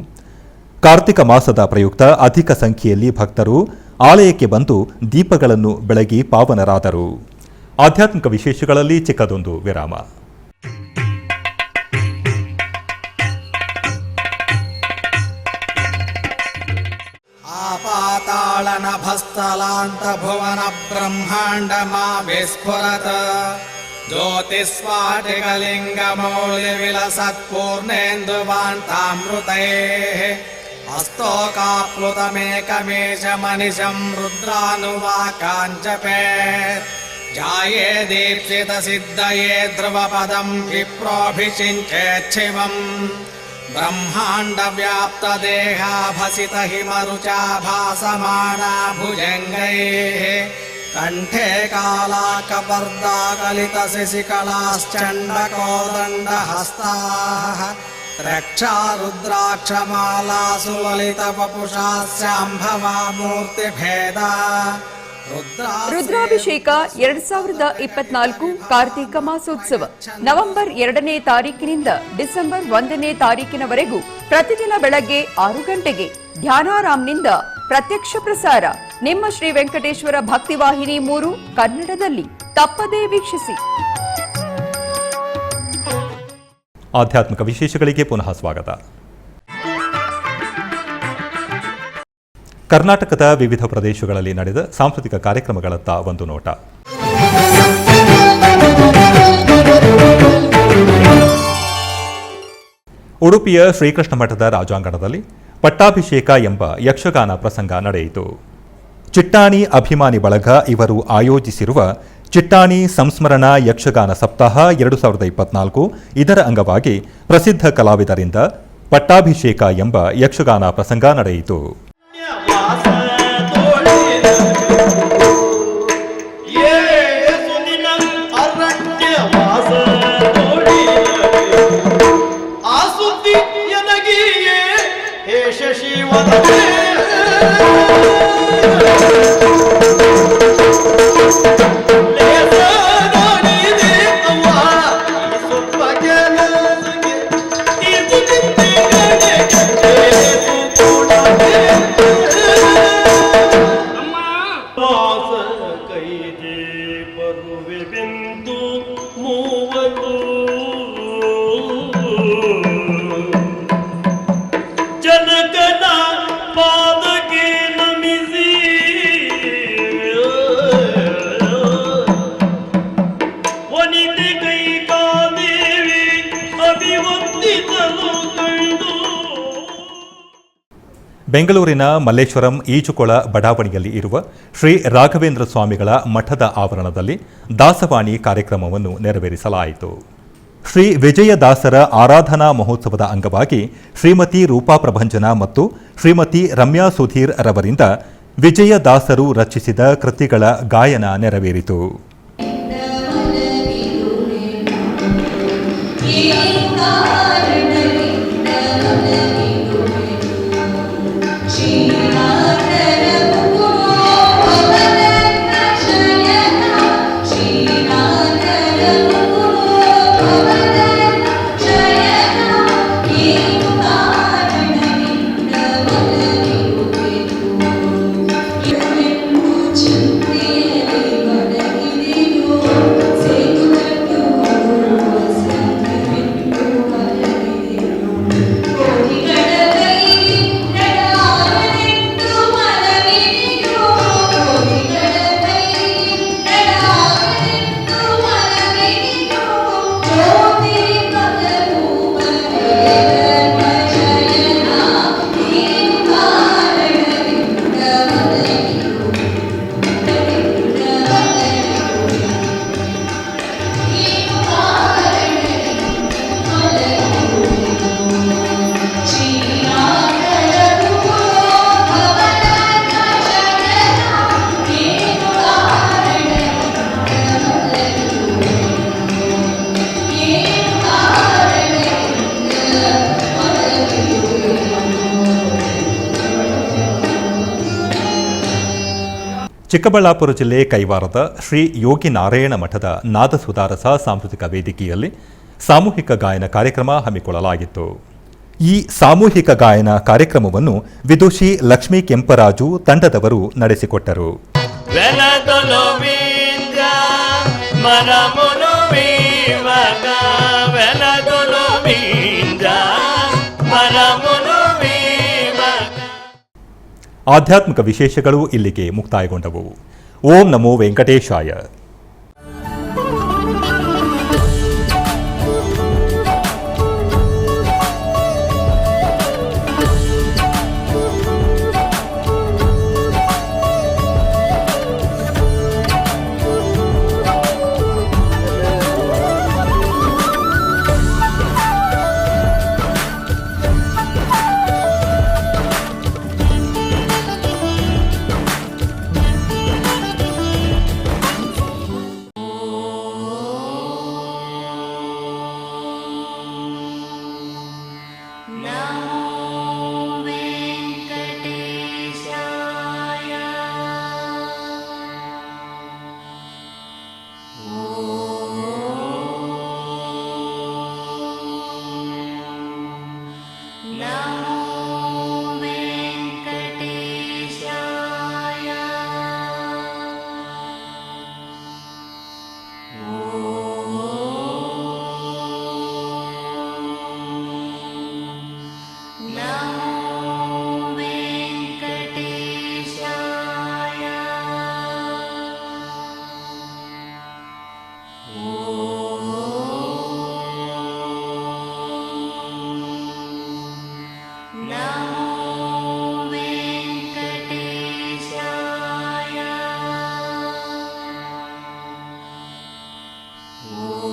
Speaker 1: ಕಾರ್ತಿಕ ಮಾಸದ ಪ್ರಯುಕ್ತ ಅಧಿಕ ಸಂಖ್ಯೆಯಲ್ಲಿ ಭಕ್ತರು ಆಲಯಕ್ಕೆ ಬಂದು ದೀಪಗಳನ್ನು ಬೆಳಗಿ ಪಾವನರಾದರು. ಆಧ್ಯಾತ್ಮಿಕ ವಿಶೇಷಗಳಲ್ಲಿ ಚಿಕ್ಕದೊಂದು ವಿರಾಮ.
Speaker 2: ಆಪಾತಾಳನಭಸ್ಥಲಾಂತ ಭುವನ ಬ್ರಹ್ಮಾಂಡ ಮಾ ವಿಸ್ಫುರತ ಜ್ಯೋತಿಸ್ಫಾಟಿಕಲಿಂಗ ಮೌಲ್ಯ ವಿಲಸತ್ಪೂರ್ಣೇಂದುವಾಂತಾಮೃತೈ ಹಸ್ತೋಕಾಪ್ಲುತಮೇಕಮೇಶ ಮನಿಶಂ ರುದ್ರಾನುವಾಕಾಂಚಪೇ ಜಾಯೇ ದೀಪ್ಸಿತ ಸಿದ್ಧಯೇ ಧ್ರುವಪದಂ ವಿಪ್ರೋಭಿಷಿಂಚೇಚ್ಛಿವಂ ಬ್ರಹ್ಮಾಂಡ ವ್ಯಾಪ್ತ ದೇಹಾಭಸಿತ ಹಿಮರುಚಾ ಭಾಸಮಾನಾ ಭುಜಂಗೈಃ ಕಂಠೆ ಕಾಲಾಕಪರ್ದಾ ಕಲಿತ ಶಶಿಕಲಾಶ್ಚಂಡಕೋದಂಡ ಹಸ್ತಾಃ ರಕ್ಷಾ ರುದ್ರಾಕ್ಷಮಾಲಾ ಸುಲಲಿತ ವಪುಷಾ ಶಾಂಭವಾ ಮೂರ್ತಿಭೇದಾ
Speaker 12: ರುದ್ರಾಭಿಷೇಕ 2024 ಕಾರ್ತಿಕ ಮಾಸೋತ್ಸವ ನವೆಂಬರ್ 2ನೇ ತಾರೀಕಿನಿಂದ ಡಿಸೆಂಬರ್ 1ನೇ ತಾರೀಕಿನವರೆಗೂ ಪ್ರತಿದಿನ ಬೆಳಗ್ಗೆ 6 ಗಂಟೆಗೆ ಧ್ಯಾನಾರಾಮ್ನಿಂದ ಪ್ರತ್ಯಕ್ಷ ಪ್ರಸಾರ. ನಿಮ್ಮ ಶ್ರೀ ವೆಂಕಟೇಶ್ವರ ಭಕ್ತಿವಾಹಿನಿ 3 ಕನ್ನಡದಲ್ಲಿ ತಪ್ಪದೇ ವೀಕ್ಷಿಸಿ.
Speaker 1: ಆಧ್ಯಾತ್ಮಿಕ ವಿಶೇಷಗಳಿಗೆ ಪುನಃ ಸ್ವಾಗತ. ಕರ್ನಾಟಕದ ವಿವಿಧ ಪ್ರದೇಶಗಳಲ್ಲಿ ನಡೆದ ಸಾಂಸ್ಕೃತಿಕ ಕಾರ್ಯಕ್ರಮಗಳತ್ತ ಒಂದು ನೋಟ. ಉಡುಪಿಯ ಶ್ರೀಕೃಷ್ಣ ಮಠದ ರಾಜಾಂಗಣದಲ್ಲಿ ಪಟ್ಟಾಭಿಷೇಕ ಎಂಬ ಯಕ್ಷಗಾನ ಪ್ರಸಂಗ ನಡೆಯಿತು. ಚಿಟ್ಟಾಣಿ ಅಭಿಮಾನಿ ಬಳಗ ಇವರು ಆಯೋಜಿಸಿರುವ ಚಿಟ್ಟಾಣಿ ಸಂಸ್ಮರಣ ಯಕ್ಷಗಾನ ಸಪ್ತಾಹ 2024 ಇದರ ಅಂಗವಾಗಿ ಪ್ರಸಿದ್ಧ ಕಲಾವಿದರಿಂದ ಪಟ್ಟಾಭಿಷೇಕ ಎಂಬ ಯಕ್ಷಗಾನ ಪ್ರಸಂಗ ನಡೆಯಿತು.
Speaker 9: ಶಶಿ
Speaker 13: ಬೆಂತು ಮೂವರು ಜನಕನ ಪಾದಕ್ಕೆ ನಮಿಸಿ ವನಿತೆ ಕೈ ಕಾದೇವಿ ಅಭಿವಂದಿಸಲು ಕಂಡು.
Speaker 1: ಬೆಂಗಳೂರಿನ ಮಲ್ಲೇಶ್ವರಂ ಈಜುಕೊಳ ಬಡಾವಣೆಯಲ್ಲಿ ಇರುವ ಶ್ರೀ ರಾಘವೇಂದ್ರ ಸ್ವಾಮಿಗಳ ಮಠದ ಆವರಣದಲ್ಲಿ ದಾಸವಾಣಿ ಕಾರ್ಯಕ್ರಮವನ್ನು ನೆರವೇರಿಸಲಾಯಿತು. ಶ್ರೀ ವಿಜಯದಾಸರ ಆರಾಧನಾ ಮಹೋತ್ಸವದ ಅಂಗವಾಗಿ ಶ್ರೀಮತಿ ರೂಪಾ ಪ್ರಭಂಜನ ಮತ್ತು ಶ್ರೀಮತಿ ರಮ್ಯಾ ಸುಧೀರ್ ರವರಿಂದ ವಿಜಯದಾಸರು ರಚಿಸಿದ ಕೃತಿಗಳ ಗಾಯನ ನೆರವೇರಿತು. ಚಿಕ್ಕಬಳ್ಳಾಪುರ ಜಿಲ್ಲೆ ಕೈವಾರದ ಶ್ರೀ ಯೋಗಿ ನಾರಾಯಣ ಮಠದ ನಾದಸುಧಾರಸ ಸಾಂಸ್ಕೃತಿಕ ವೇದಿಕೆಯಲ್ಲಿ ಸಾಮೂಹಿಕ ಗಾಯನ ಕಾರ್ಯಕ್ರಮ ಹಮ್ಮಿಕೊಳ್ಳಲಾಗಿತ್ತು. ಈ ಸಾಮೂಹಿಕ ಗಾಯನ ಕಾರ್ಯಕ್ರಮವನ್ನು ವಿದುಷಿ ಲಕ್ಷ್ಮೀ ಕೆಂಪರಾಜು ತಂಡದವರು ನಡೆಸಿಕೊಟ್ಟರು. ಆಧ್ಯಾತ್ಮಿಕ ವಿಶೇಷಗಳು ಇಲ್ಲಿಗೆ ಮುಕ್ತಾಯಗೊಂಡವು. ಓಂ ನಮೋ ವೆಂಕಟೇಶಾಯ.
Speaker 6: Oh